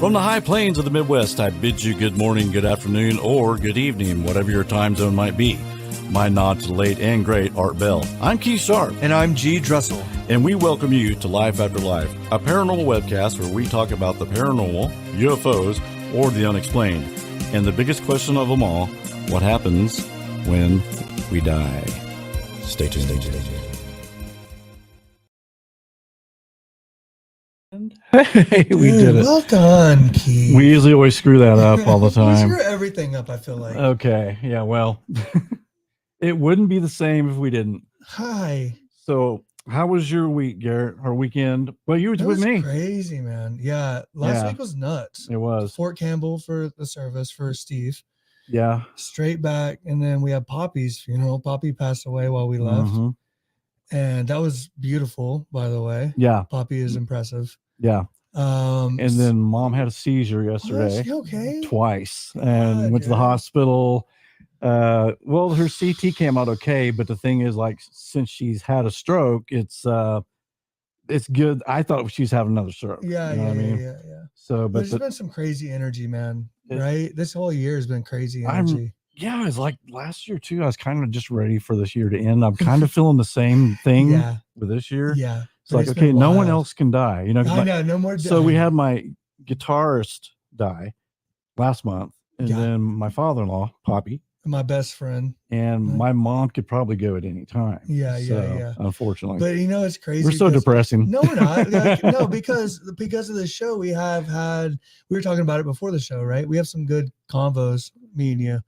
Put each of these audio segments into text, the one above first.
From the high plains of the Midwest, I bid you good morning, good afternoon, or good evening, whatever your time zone might be. My nod to the late and great Art Bell. I'm Keith Sharp. And I'm G. Drussel. And we welcome you to Life After Life, a paranormal webcast where we talk about the paranormal, UFOs, or the unexplained. And the biggest question of them all, what happens when we die? Stay tuned. Hey, we did it. Well done, Keith. We usually always screw that up all the time. We screw everything up, I feel like. Okay, yeah, well, it wouldn't be the same if we didn't. Hi. So, how was your week, Garrett, or weekend? Well, you were with me. Crazy, man. Yeah, last week was nuts. It was. Fort Campbell for the service for Steve. Yeah. Straight back, and then we had Poppy's funeral. Poppy passed away while we left. Mm-hmm. And that was beautiful, by the way. Yeah. Poppy is impressive. Yeah. And then Mom had a seizure yesterday. Is she okay? Twice. And went to the hospital. Well, her CT came out okay, but the thing is, like, since she's had a stroke, it's good. I thought she's having another stroke. Yeah, you know what I mean? Yeah. So, but there's been some crazy energy, man. Right? This whole year has been crazy energy. Yeah, it's like last year too. I was kind of just ready for this year to end. I'm kind of feeling the same thing with this year. Yeah. It's like, okay, no one else can die. You know, I know, no more. So we had my guitarist die last month, and then my father-in-law, Poppy, my best friend, and my mom could probably go at any time. Yeah. Unfortunately, but you know, it's crazy. We're so depressing. No, we're not. No, because of the show, we were talking about it before the show, right? We have some good convos, me and you.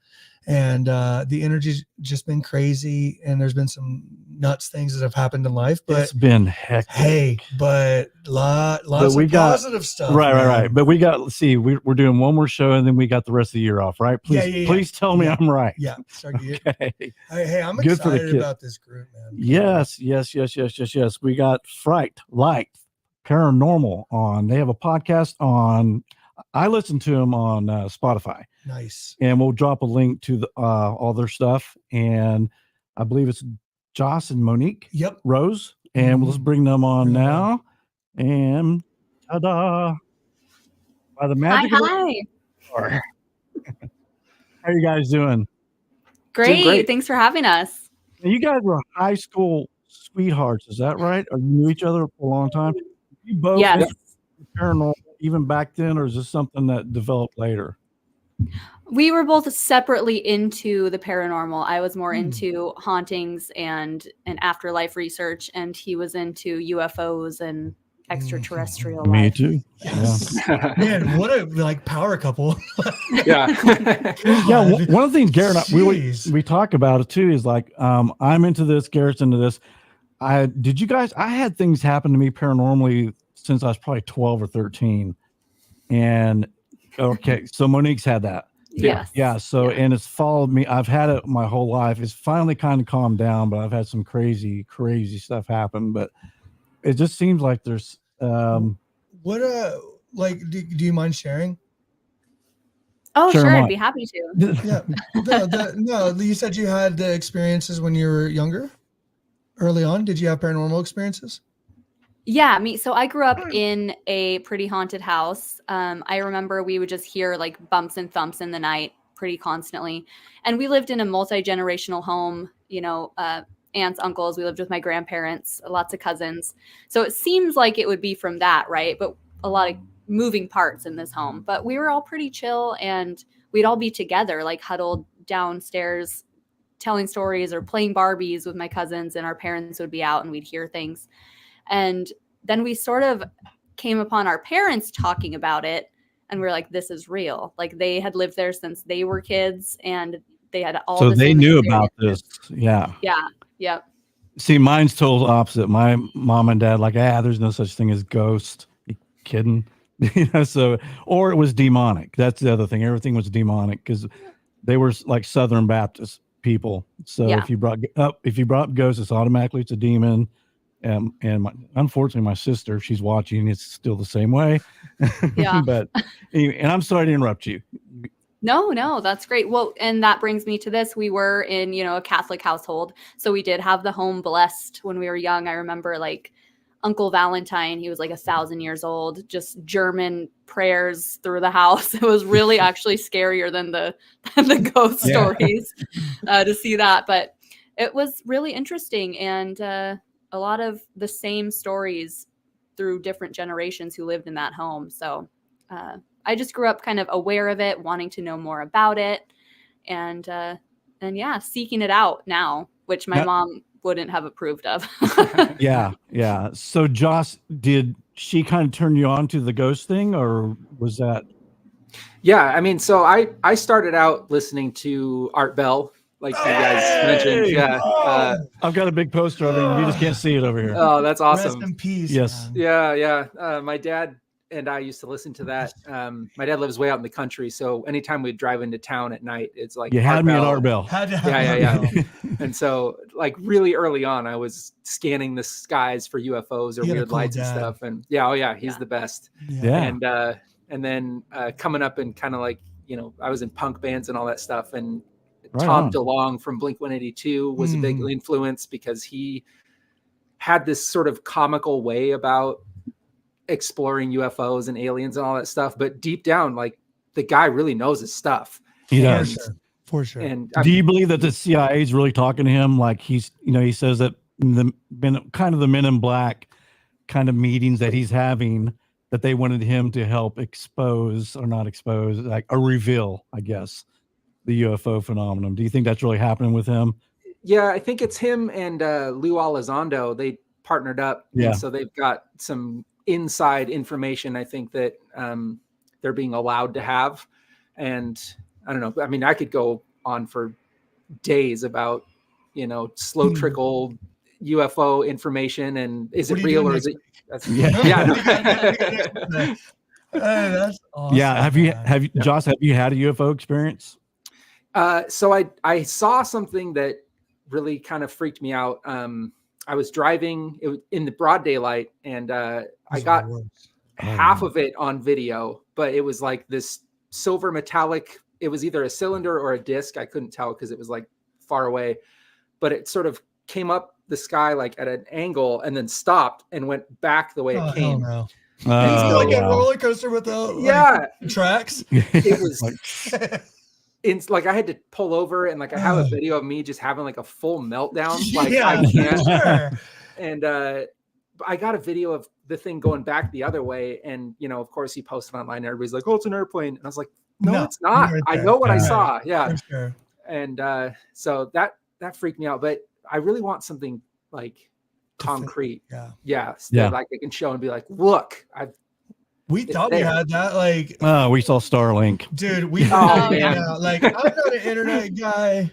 And the energy's just been crazy, and there's been some nuts things that have happened in life. But it's been hectic. Hey, but lots of positive stuff. Right. But we got. See, we're doing one more show, and then we got the rest of the year off. Right? Please tell me I'm right. Yeah. Okay. Hey, I'm excited about this group, man. Yes. We got Fright Life Paranormal on. They have a podcast on. I listen to them on Spotify. Nice. And we'll drop a link to all their stuff. And I believe it's Joss and Monique Rose. And let's bring them on now. And ta-da. By the magic Hi. How are you guys doing? Great. Thanks for having us. You guys were high school sweethearts. Is that right? Or you knew each other for a long time? You both paranormal even back then, or is this something that developed later? We were both separately into the paranormal. I was more into hauntings and afterlife research, and he was into UFOs and extraterrestrial life. Me too. Yes. Yeah. Man, what a power couple. Yeah. One of the things Garrett and I, we talk about it too is like, I'm into this, Garrett's into this. I had things happen to me paranormally since I was probably 12 or 13. And okay, so Monique's had that. Yes. Yeah. So, and it's followed me. I've had it my whole life. It's finally kind of calmed down, but I've had some crazy stuff happen. But it just seems like there's, do you mind sharing? Oh, sure. I'd be happy to. Yeah. No, you said you had the experiences when you were younger, early on. Did you have paranormal experiences? Yeah, so I grew up in a pretty haunted house. I remember we would just hear like bumps and thumps in the night pretty constantly. And we lived in a multi-generational home, aunts, uncles. We lived with my grandparents, lots of cousins. So it seems like it would be from that, right? But a lot of moving parts in this home. But we were all pretty chill, and we'd all be together, like huddled downstairs, telling stories or playing Barbies with my cousins, and our parents would be out and we'd hear things. And then we sort of came upon our parents talking about it, and we're like, this is real. Like, they had lived there since they were kids, and they had all so they knew about this. Yeah. Yep. See, mine's total opposite. My mom and dad, like, there's no such thing as ghost. You kidding? So, or it was demonic. That's the other thing. Everything was demonic because they were like Southern Baptist people. So if you brought up ghosts, it's automatically it's a demon. And unfortunately, my sister, she's watching. It's still the same way. Yeah. But anyway, and I'm sorry to interrupt you. No, that's great. Well, and that brings me to this. We were in, a Catholic household. So we did have the home blessed when we were young. I remember like Uncle Valentine. He was like 1,000 years old, just German prayers through the house. It was really actually scarier than the ghost stories to see that. But it was really interesting, and a lot of the same stories through different generations who lived in that home. So I just grew up kind of aware of it, wanting to know more about it, and yeah, seeking it out now, which my mom wouldn't have approved of. Yeah. So Joss, did she kind of turn you on to the ghost thing, or was that? Yeah, I mean, so I started out listening to Art Bell, like you guys mentioned. Yeah. I've got a big poster of it. You just can't see it over here. Oh, that's awesome. Rest in peace. Yes. Man. Yeah. My dad and I used to listen to that. My dad lives way out in the country, so anytime we'd drive into town at night, it's like You had me at Art Bell. Had to have Yeah. And so, like, really early on, I was scanning the skies for UFOs or You had a weird cool lights and dad. stuff. And he's the best. Yeah. And then coming up and kind of like, I was in punk bands and all that stuff. And Right Tom on. DeLonge from Blink-182 was a big influence because he had this sort of comical way about exploring UFOs and aliens and all that stuff. But deep down, like, the guy really knows his stuff. He does. For sure. And Do you believe that the CIA is really talking to him? Like he says that the Men in Black kind of meetings that he's having, that they wanted him to help expose, or not expose, like a reveal, I guess, the UFO phenomenon. Do you think that's really happening with him? Yeah, I think it's him and Lou Elizondo. They partnered up. Yeah. And so they've got some inside information, I think, that they're being allowed to have. And I don't know. I mean, I could go on for days about, slow trickle UFO information, and is it real or is it? That's That's awesome. Yeah. Have you, Joss, have you had a UFO experience? So I saw something that really kind of freaked me out. I was driving in the broad daylight, and I got half of it on video, but it was like this silver metallic. It was either a cylinder or a disc. I couldn't tell because it was like far away, but it sort of came up the sky like at an angle and then stopped and went back the way it came. No. It's like a roller coaster without tracks. It was it's like I had to pull over, and like I have a video of me just having like a full meltdown. Like I can't. Sure. And I got a video of the thing going back the other way, and of course he posted online. Everybody's like, "Oh, it's an airplane," and I was like, "No, it's not. Right, I know what I saw." Yeah. For sure. And so that freaked me out, but I really want something like concrete. Yeah. That like I can show and be like, "Look, we thought we had that. Like, we saw Starlink, dude. Man. Like, I'm not an internet guy.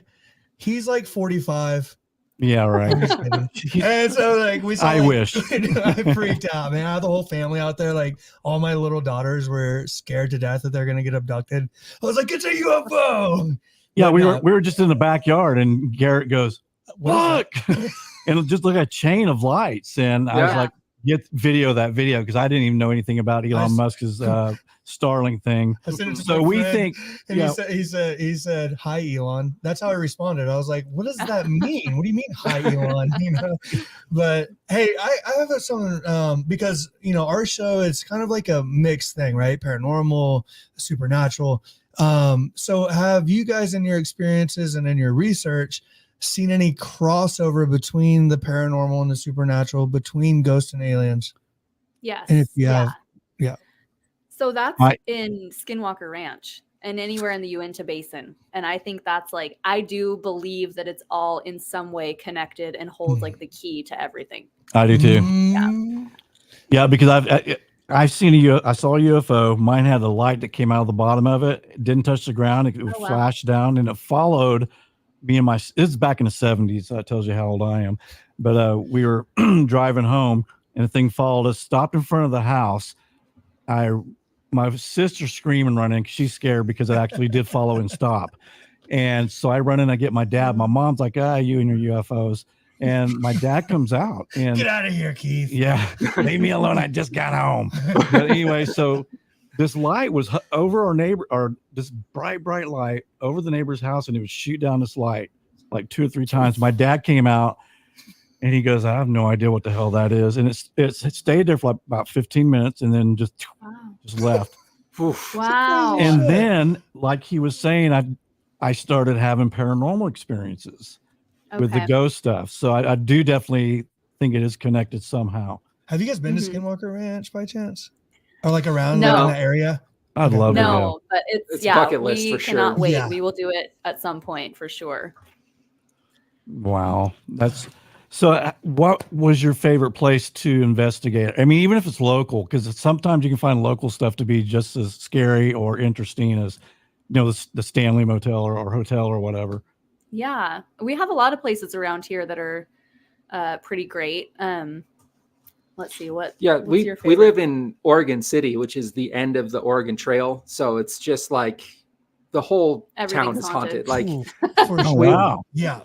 He's like 45. Yeah, right. And so, like, we saw. I wish. I freaked out, man. I had the whole family out there. Like, all my little daughters were scared to death that they're gonna get abducted. I was like, "It's a UFO." Yeah, we were just in the backyard, and Garrett goes, "Look," and just like a chain of lights, and I was like, "Get that video," because I didn't even know anything about Elon Musk's Starlink thing. So we think, and he said, "Hi, Elon." That's how I responded. I was like, "What does that mean? What do you mean, hi, Elon?" But hey, I have something because our show is kind of like a mixed thing, right? Paranormal, supernatural. So have you guys, in your experiences and in your research, seen any crossover between the paranormal and the supernatural, between ghosts and aliens? Yes. And if you have, so that's in Skinwalker Ranch and anywhere in the Uinta Basin. And I think that's like, I do believe that it's all in some way connected and holds like the key to everything. I do too. Yeah, because I saw a UFO. Mine had a light that came out of the bottom of it. It didn't touch the ground. It flashed down, and it followed me and this is back in the 70s. So that tells you how old I am. But we were driving home, and the thing followed us, stopped in front of the house. My sister screaming, running. She's scared because it actually did follow and stop. And so I run in, I get my dad. My mom's like, you and your UFOs. And my dad comes out and "Get out of here, Keith." Yeah, leave me alone. I just got home. But anyway, so this light was over our neighbor, or this bright light over the neighbor's house, and it would shoot down this light like 2 or 3 times. My dad came out, And he goes, I have no idea what the hell that is. And it stayed there for like about 15 minutes and then just left. Oof. Wow. And Shit. then, like he was saying, I started having paranormal experiences with the ghost stuff. So I do definitely think it is connected somehow. Have you guys been to Skinwalker Ranch by chance? Or like around No. like in that area? I'd love to go. No, but it's bucket list we for cannot sure. wait. Yeah. We will do it at some point for sure. Wow. That's so. What was your favorite place to investigate? I mean, even if it's local, because sometimes you can find local stuff to be just as scary or interesting as, the Stanley Motel or hotel or whatever. Yeah, we have a lot of places around here that are pretty great. Let's see what. Yeah, what's we your favorite? live in Oregon City, which is the end of the Oregon Trail. So it's just like the whole town Everything's is haunted. Like Ooh, for Oh, sure. wow. Yeah.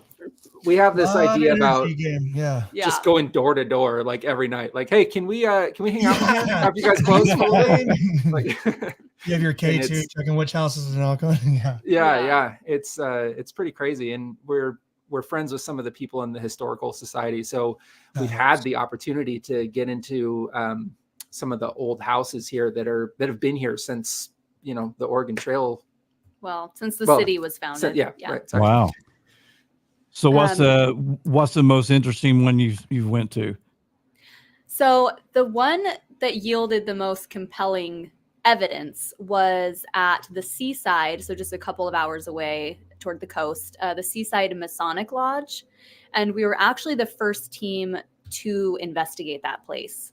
we have this Lot of idea about energy game. Yeah. Yeah. just going door to door like every night. Like, hey, can we hang out here after you guys close? Like, You have your And K2 it's- checking which houses are not going. Yeah. yeah. It's pretty crazy. And we're friends with some of the people in the historical society. So we've had the opportunity to get into some of the old houses here that have been here since, the Oregon Trail. Well, since the Well, city was founded. Right. Sorry. Wow. So what's the most interesting one you went to? So the one that yielded the most compelling evidence was at the Seaside, so just a couple of hours away toward the coast, the Seaside Masonic Lodge. And we were actually the first team to investigate that place.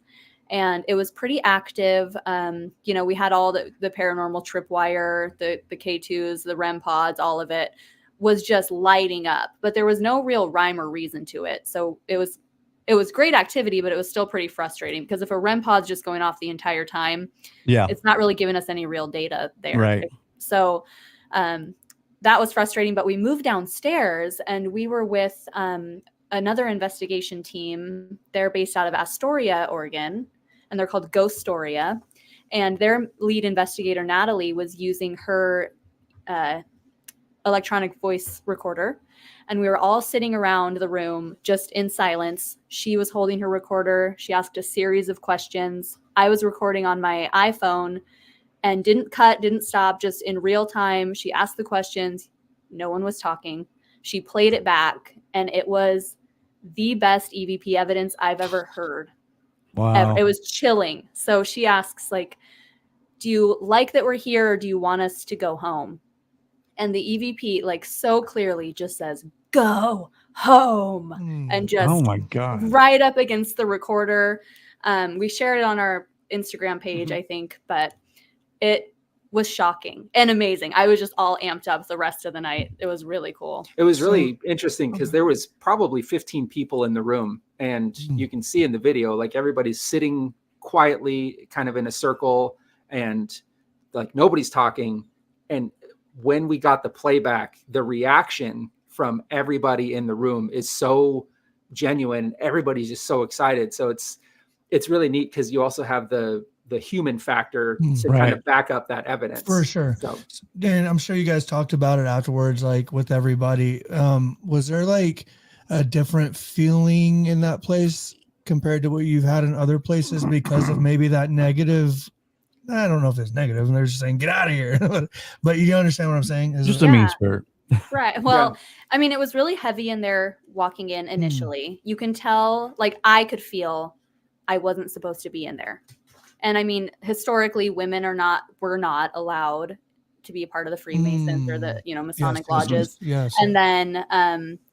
And it was pretty active. We had all the paranormal tripwire, the K2s, the REM pods, all of it was just lighting up, but there was no real rhyme or reason to it. So it was great activity, but it was still pretty frustrating because if a REM pod's just going off the entire time, it's not really giving us any real data there. Right. So that was frustrating, but we moved downstairs and we were with another investigation team. They're based out of Astoria, Oregon, and they're called Ghostoria. And their lead investigator, Natalie, was using her electronic voice recorder, and we were all sitting around the room just in silence. She was holding her recorder. She asked a series of questions. I was recording on my iPhone and didn't cut, didn't stop, just in real time. She asked the questions. No one was talking. She played it back, and it was the best EVP evidence I've ever heard. Wow. Ever. It was chilling. So she asks, like, do you like that we're here, or do you want us to go home? And the EVP, like, so clearly just says, go home. And just oh my God. right up against the recorder. We shared it on our Instagram page, I think, but it was shocking and amazing. I was just all amped up the rest of the night. It was really cool. It was really interesting because there was probably 15 people in the room, and you can see in the video, like, everybody's sitting quietly kind of in a circle and like nobody's talking. And when we got the playback, the reaction from everybody in the room is so genuine and everybody's just so excited. So it's really neat because you also have the human factor to kind of back up that evidence. For sure. So, Dan, I'm sure you guys talked about it afterwards, like with everybody. Was there like a different feeling in that place compared to what you've had in other places because of maybe that negative? I don't know if it's negative and they're just saying, get out of here. But you understand what I'm saying? Just a mean spirit. Right. Well, I mean, it was really heavy in there walking in initially. You can tell, like, I could feel I wasn't supposed to be in there. And I mean, historically, women were not allowed to be a part of the Freemasons or the, Masonic lodges. Yes. And then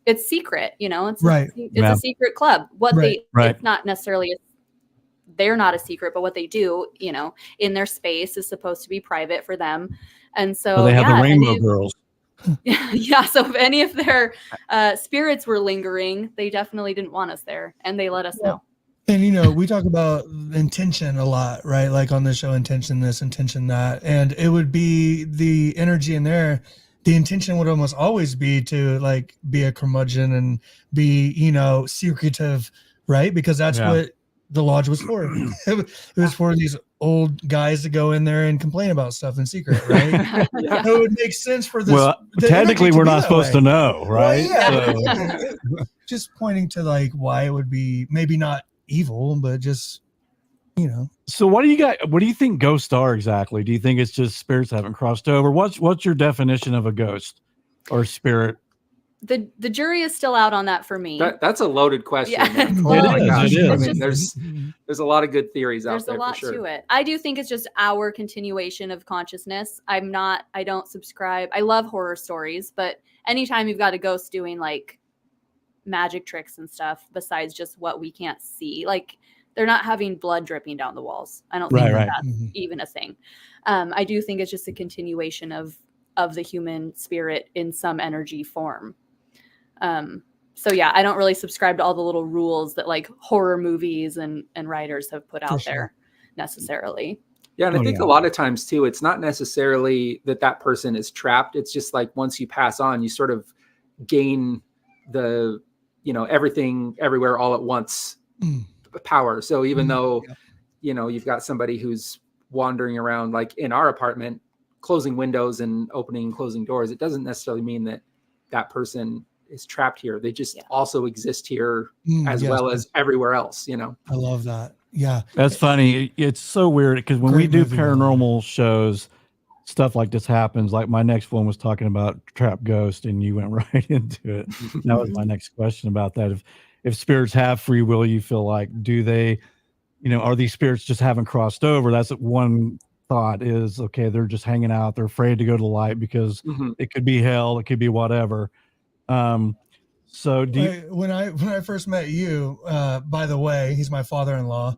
it's secret, it's Right. it's a secret club. It's not necessarily they're not a secret, but what they do, in their space is supposed to be private for them. And so they have the Rainbow Girls. Yeah. So if any of their spirits were lingering, they definitely didn't want us there, and they let us know. And, we talk about intention a lot, right? Like on this show, intention this, intention that. And it would be the energy in there. The intention would almost always be to like be a curmudgeon and be, secretive, right? Because that's what the lodge was for. It was for these old guys to go in there and complain about stuff in secret, right? Yeah. So it would make sense for this. Well, the technically, energy to we're be not that supposed way. to know, right? Well, So- just pointing to like why it would be maybe not evil, but just, you know. So what do you got? What do you think ghosts are exactly? Do you think it's just spirits haven't crossed over? What's your definition of a ghost or spirit? The jury is still out on that for me. That's a loaded question. Yeah. Man. Oh Well, my is, gosh. it is. I It's mean, just- there's a lot of good theories out There's there a lot for sure. to it. I do think it's just our continuation of consciousness. I don't subscribe. I love horror stories, but anytime you've got a ghost doing like magic tricks and stuff besides just what we can't see, like they're not having blood dripping down the walls. I don't think Right. that's even a thing. I do think it's just a continuation of the human spirit in some energy form. So yeah, I don't really subscribe to all the little rules that like horror movies and writers have put out there necessarily. Yeah, and I Oh, think yeah. a lot of times too, it's not necessarily that person is trapped. It's just like once you pass on, you sort of gain the, everything everywhere all at once power. So even though, you've got somebody who's wandering around like in our apartment, closing windows and opening and closing doors, it doesn't necessarily mean that person is trapped here. They just also exist here as well as everywhere else, I love that. Yeah. That's funny. It's so weird because when we Great do movie, by the way. paranormal shows, stuff like this happens. Like my next one was talking about trap ghost, and you went right into it. That was my next question about that. If spirits have free will, you feel like, do they, are these spirits just haven't crossed over? That's one thought is, okay, they're just hanging out. They're afraid to go to the light because it could be hell. It could be whatever. So do you, when I first met you, by the way, he's my father-in-law,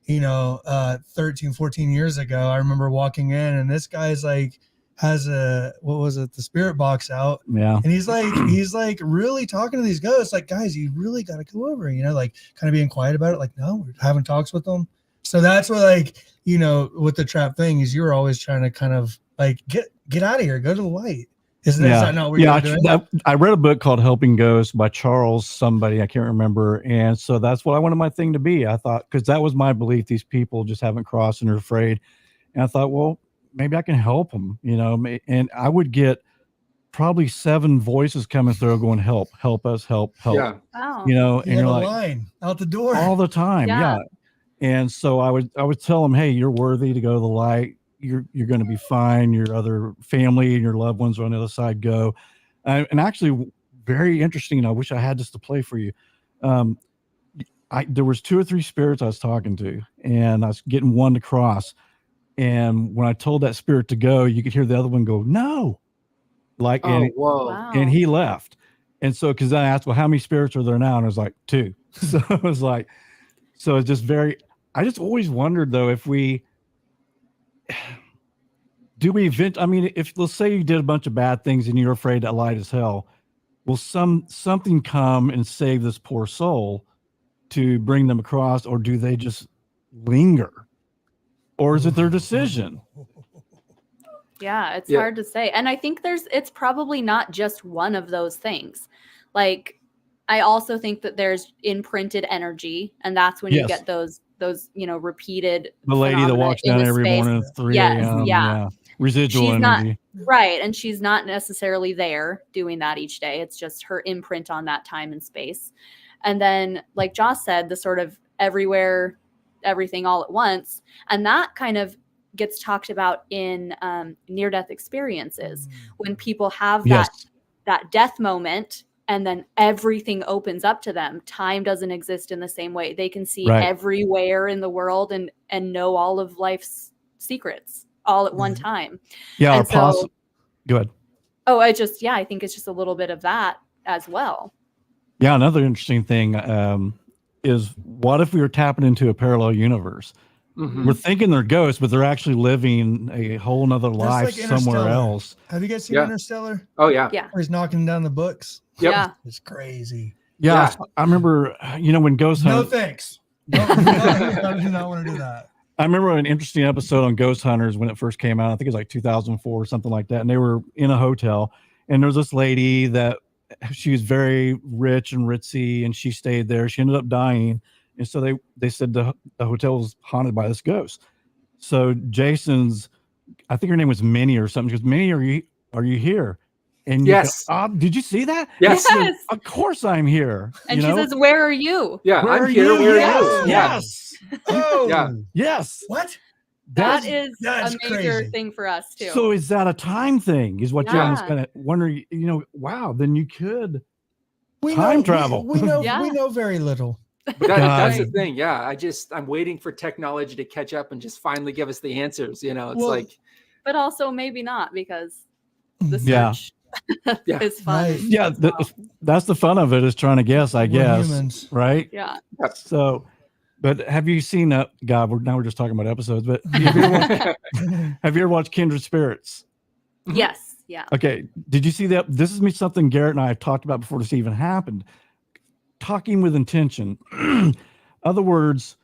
13, 14 years ago, I remember walking in and this guy's like, has the spirit box out. yeah. And he's like really talking to these ghosts, like, guys, you really got to go over, like kind of being quiet about it. Like, no, we're having talks with them. So that's what, like, with the trap thing is you're always trying to kind of like, get out of here, go to the light. Is that not what you're doing? I read a book called Helping Ghosts by Charles somebody, I can't remember. And so that's what I wanted my thing to be. I thought, because that was my belief, these people just haven't crossed and are afraid. And I thought, well, maybe I can help them, and I would get probably 7 voices coming through going, help us, help. Yeah. Wow. You And you're have a like, line out the door all the time. Yeah. Yeah. And so I would tell them, hey, you're worthy to go to the light. You're going to be fine. Your other family and your loved ones are on the other side. Go. And actually very interesting. I wish I had this to play for you. There was 2 or 3 spirits I was talking to, and I was getting one to cross. And when I told that spirit to go, you could hear the other one go, no. Like, Whoa. Wow. and he left. And so, because I asked, well, how many spirits are there now? And I was like, 2. So it was like, so it's just I just always wondered though, if if let's say you did a bunch of bad things and you're afraid that light is hell, will something come and save this poor soul to bring them across, or do they just linger? Or is it their decision? Yeah, it's hard to say. And I think it's probably not just one of those things. Like, I also think that there's imprinted energy, and that's when you get those repeated. The lady that walks down every morning at 3 a.m. Yeah. Residual She's not- energy. Right. And she's not necessarily there doing that each day. It's just her imprint on that time and space. And then, like Joss said, the sort of everywhere, everything all at once. And that kind of gets talked about in near-death experiences, when people have that death moment and then everything opens up to them. Time doesn't exist in the same way. They can see everywhere in the world and know all of life's secrets all at one time. Yeah. And Go ahead. Oh, I think it's just a little bit of that as well. Yeah. Another interesting thing is, what if we were tapping into a parallel universe? We're thinking they're ghosts, but they're actually living a whole nother life somewhere else. Have you guys seen Interstellar? Oh yeah. Yeah. Where he's knocking down the books. Yep. Yeah. It's crazy. Yeah. I remember, when Ghost No Hunters. thanks. No, I do not want to do that. I remember an interesting episode on Ghost Hunters when it first came out. I think it was like 2004 or something like that. And they were in a hotel, and there was this lady that she was very rich and ritzy, and she stayed there. She ended up dying, And so they said the hotel was haunted by this ghost. So Jason's, I think her name was Minnie or something. She goes, Minnie, are you here? And you Yes. go, did you see that? Yes. Yes. Of course I'm here. And she says, "Where are you?" Yeah, Where I'm are here. you? Where are Yes. you? Yeah. Yes. Oh, Yeah. Yes. What? That is that's a major crazy. thing for us too. So is that a time thing? Is what you're almost Yeah. kind of wondering, wow, then you could We time know, travel. We know. Yeah. We know very little. But that's the Right. thing. Yeah. I'm waiting for technology to catch up and just finally give us the answers. It's Well, like, But also maybe not, because the Yeah. search Yeah. is fun. Right. Yeah, that's the fun of it, is trying to guess, I We're guess. humans. Right? Yeah. So, but have you seen God, we're just talking about episodes, but have you ever watched Kindred Spirits? Mhm. Yes. Yeah. Okay. Did you see that? This is something Garrett and I have talked about before this even happened. Talking with intention. Other words,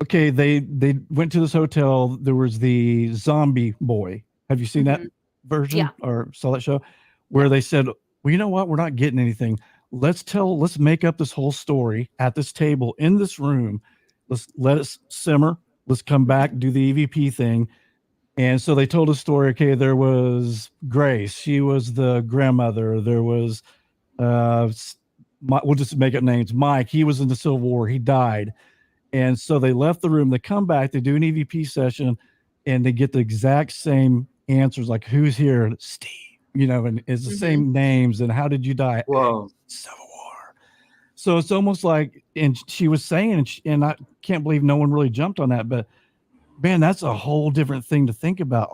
okay, they went to this hotel. There was the zombie boy. Have you seen that version Yeah. or saw that show? Where they said, well, you know what? We're not getting anything. Let's make up this whole story at this table in this room. Let's let it simmer. Let's come back, do the EVP thing. And so they told a story. Okay, there was Grace. She was the grandmother. There was, we'll just make up names. Mike, he was in the Civil War. He died. And so they left the room. They come back. They do an EVP session, and they get the exact same answers, like who's here, Steve. And it's the same names. And how did you die? Whoa. Civil War. So it's almost like, and she was saying, and I can't believe no one really jumped on that, but man, that's a whole different thing to think about.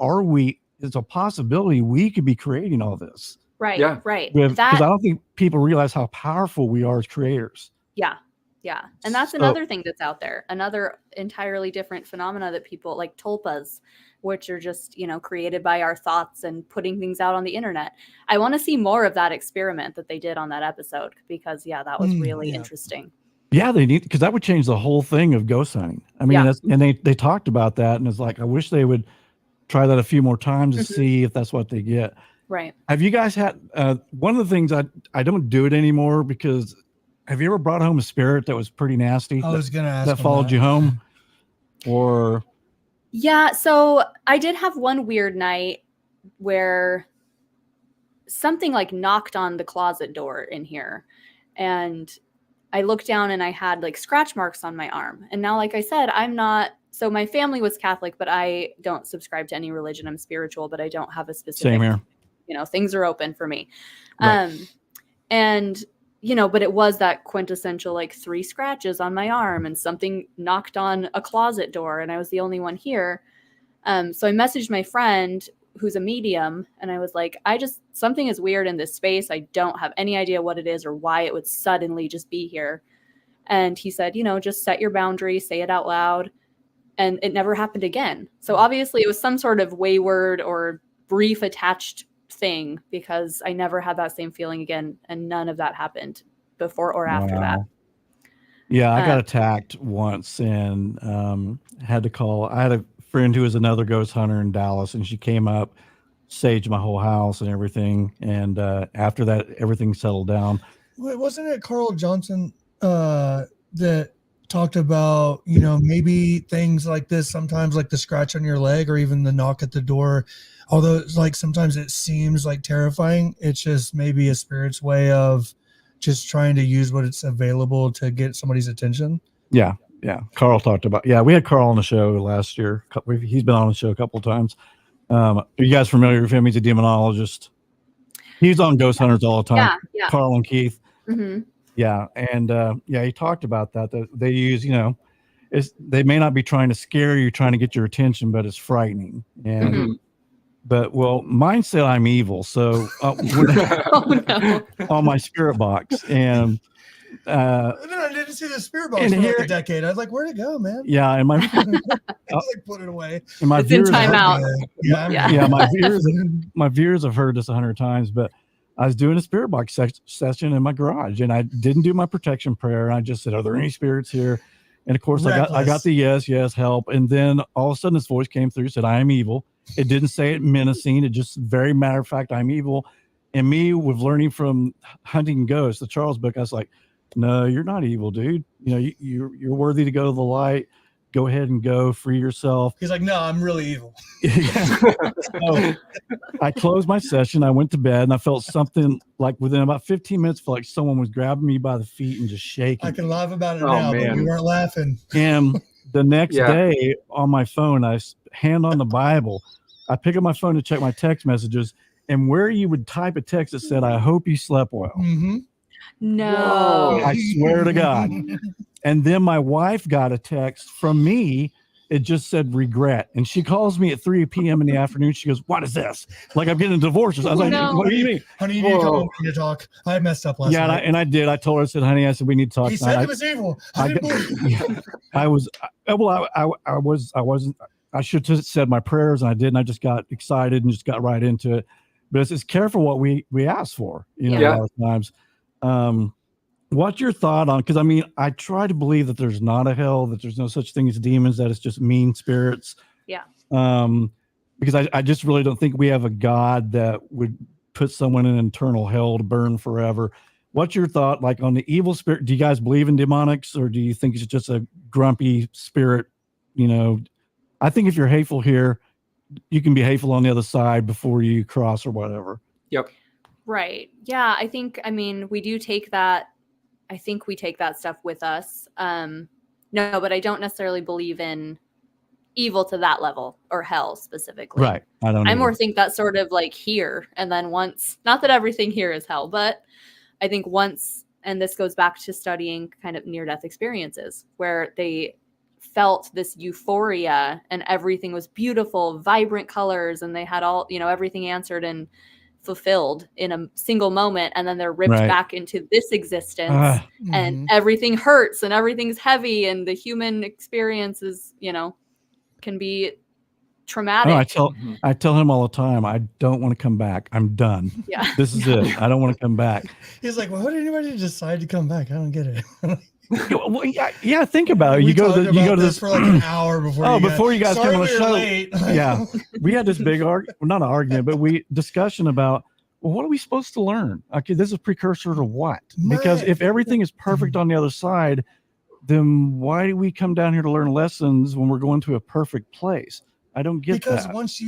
It's a possibility we could be creating all this. Right. Yeah. Right. Because I don't think people realize how powerful we are as creators. Yeah. Yeah. And that's So- another thing that's out there. Another entirely different phenomena that people like tulpas, which are just, created by our thoughts and putting things out on the internet. I want to see more of that experiment that they did on that episode, because that was really interesting. Yeah, they need, because that would change the whole thing of ghost hunting. I mean, Yeah. and they talked about that, and it's like, I wish they would try that a few more times to see if that's what they get. Right. Have you guys had, one of the things I don't do it anymore, because have you ever brought home a spirit that was pretty nasty? I was going to ask that him followed you home? Or Yeah. So I did have one weird night where something like knocked on the closet door in here, and I looked down and I had like scratch marks on my arm. And now, like I said, so my family was Catholic, but I don't subscribe to any religion. I'm spiritual, but I don't have a specific, same here. Things are open for me. Right. And, but it was that quintessential, like 3 scratches on my arm, and something knocked on a closet door, and I was the only one here. So I messaged my friend who's a medium, and I was like, something is weird in this space. I don't have any idea what it is or why it would suddenly just be here. And he said, just set your boundary, say it out loud. And it never happened again. So obviously it was some sort of wayward or brief attached thing, because I never had that same feeling again. And none of that happened before or after that. Yeah, I got attacked once and had to call. I had a friend who was another ghost hunter in Dallas, and she came up, saged my whole house and everything. And after that, everything settled down. Wait, wasn't it Carl Johnson that talked about, maybe things like this, sometimes like the scratch on your leg or even the knock at the door, although it's like sometimes it seems like terrifying, it's just maybe a spirit's way of just trying to use what it's available to get somebody's attention. Yeah. Carl talked about, we had Carl on the show last year. He's been on the show a couple of times. Are you guys familiar with him? He's a demonologist. He's on Ghost Hunters all the time. Yeah. Carl and Keith. Mm-hmm. Yeah. And he talked about that they use, they may not be trying to scare you, trying to get your attention, but it's frightening. And but mine said I'm evil, so Oh, no. on my spirit box. And then I didn't see the spirit box for like a decade. I was like, where'd it go, man? Yeah, and my I like put it away. and my It's in viewers, timeout. Yeah. my viewers have heard this 100 times, but I was doing a spirit box session in my garage, and I didn't do my protection prayer. And I just said, "Are there any spirits here?" And of course, I got the yes, help. And then all of a sudden, this voice came through, said, "I am evil." It didn't say it menacing. It just very matter of fact, I'm evil. And me, with learning from Hunting Ghosts, the Charles book, I was like, no, you're not evil, dude. You know, you're worthy to go to the light. Go ahead and go free yourself. He's like, no, I'm really evil. So I closed my session. I went to bed and I felt something like within about 15 minutes, felt like someone was grabbing me by the feet and just shaking. I can laugh about it Oh, now, but man. we weren't laughing. And the next Yeah. day on my phone, I hand on the Bible. I pick up my phone to check my text messages, and where you would type a text that said, "I hope you slept well." Mm-hmm. No. I swear to God. And then my wife got a text from me. It just said regret. And she calls me at 3 p.m. in the afternoon. She goes, "What is this? Like I'm getting a divorce." I was like, No. "What do you mean?" Honey, you need to come home to talk. I messed up last Yeah, night. and I did. I told her, I said, "Honey," I said, "we need to talk." He said it was evil. I didn't believe it. I was, well, I wasn't, I should have said my prayers and I didn't. I just got excited and just got right into it. But it's careful what we ask for, you know, Yeah. a lot of times. What's your thought on, because I mean, I try to believe that there's not a hell, that there's no such thing as demons, that it's just mean spirits. Yeah. Because I just really don't think we have a God that would put someone in eternal hell to burn forever. What's your thought like on the evil spirit? Do you guys believe in demonics, or do you think it's just a grumpy spirit? You know, I think if you're hateful here, you can be hateful on the other side before you cross or whatever. Yep. Right. Yeah. I mean, we do take that. I think we take that stuff with us. No, but I don't necessarily believe in evil to that level or hell specifically. Right. I don't know. I more think that's sort of like here. And then once, not that everything here is hell, but I think once, and this goes back to studying kind of near-death experiences where they felt this euphoria and everything was beautiful, vibrant colors, and they had all, you know, everything answered and fulfilled in a single moment, and then they're ripped Right. back into this existence and everything hurts and everything's heavy and the human experience is, you know, can be traumatic. No, I tell him all the time, I don't want to come back. I'm done. Yeah. This is it. I don't want to come back. He's like, well, how did anybody decide to come back? I don't get it. Well, yeah, think about it. We You go talked to about this for like an hour before. before you guys Sorry came on the we were show. late. Yeah, we had this big not an argument, but discussion about, well, what are we supposed to learn? Okay, this is a precursor to what? Because Right. if everything is perfect on the other side, then why do we come down here to learn lessons when we're going to a perfect place? I don't get Because that. once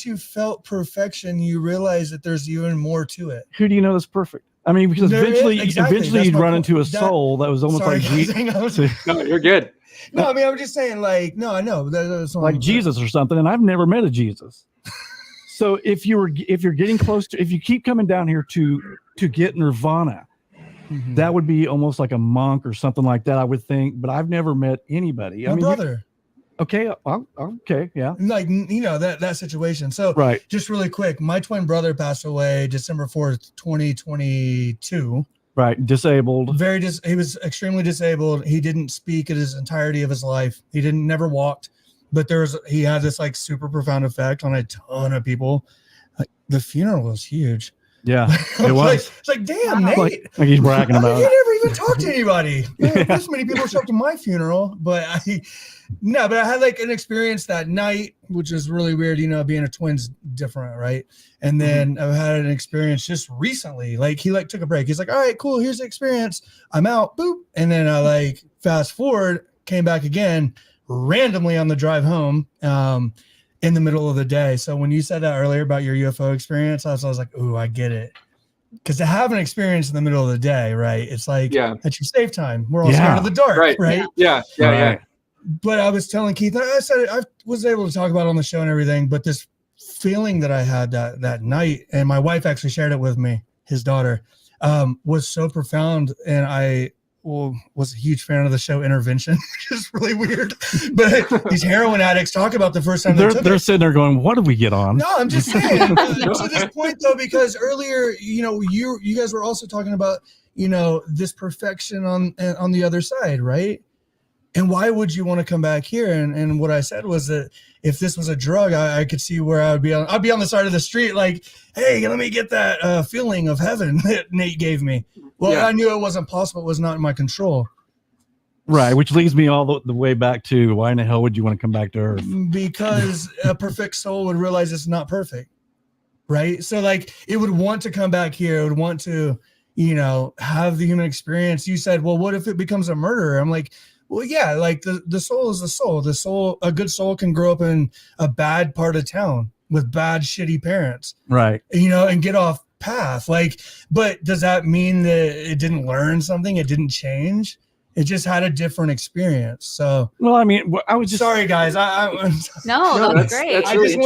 you've felt perfection, you realize that there's even more to it. Who do you know that's perfect? I mean, because There is, eventually exactly. you'd That's my run point. into a soul that was almost Sorry, like guys, hang on. No, you're good. No, I mean, I'm just saying, like, no, I know. That's what like I'm- Jesus or something, and I've never met a Jesus. So if you're getting close to, if you keep coming down here to get nirvana, Mhm. that would be almost like a monk or something like that, I would think. But I've never met anybody. My brother. Okay, okay, yeah, Like, you know, that situation. So right, just really quick, my twin brother passed away December 4th, 2022. right, disabled. He was extremely disabled. He didn't speak in his entirety of his life. He never walked, but he had this like super profound effect on a ton of people. Like, the funeral was huge. Yeah, it was. It's like, damn, Nate. Like he's bragging I mean, about he it. never even talked to anybody. This many people show up to my funeral, but I had like an experience that night, which is really weird. You know, being a twin's different, right? And then I've had an experience just recently. Like he like took a break. He's like, all right, cool. Here's the experience. I'm out. Boop. And then I like fast forward, came back again randomly on the drive home. In the middle of the day. So when you said that earlier about your UFO experience, I was like, ooh, I get it. Because to have an experience in the middle of the day, right? It's like at your safe time. We're all scared of the dark, right? Yeah. But I was telling Keith, I said it, I was able to talk about it on the show and everything, but this feeling that I had that night, and my wife actually shared it with me, his daughter, was so profound. And I was a huge fan of the show Intervention, which is really weird. But these heroin addicts talk about the first time they're sitting there going, "What did we get on?" No, I'm just saying to this point though, because earlier, you know, you guys were also talking about, you know, this perfection on the other side, right? And why would you want to come back here? And what I said was that if this was a drug, I could see where I'd be on the side of the street, like, hey, let me get that feeling of heaven that Nate gave me. Well, I knew it wasn't possible. It was not in my control. Right, which leads me all the way back to, why in the hell would you want to come back to Earth? Because a perfect soul would realize it's not perfect, right? So like it would want to come back here. It would want to, have the human experience. You said, well, what if it becomes a murderer? I'm like, well, yeah, like the soul is the soul. The soul, a good soul can grow up in a bad part of town with bad, shitty parents, right? And get off path. Like, but does that mean that it didn't learn something? It didn't change. It just had a different experience. So, well, I mean, I was just sorry, guys. No, that's great. That's I really just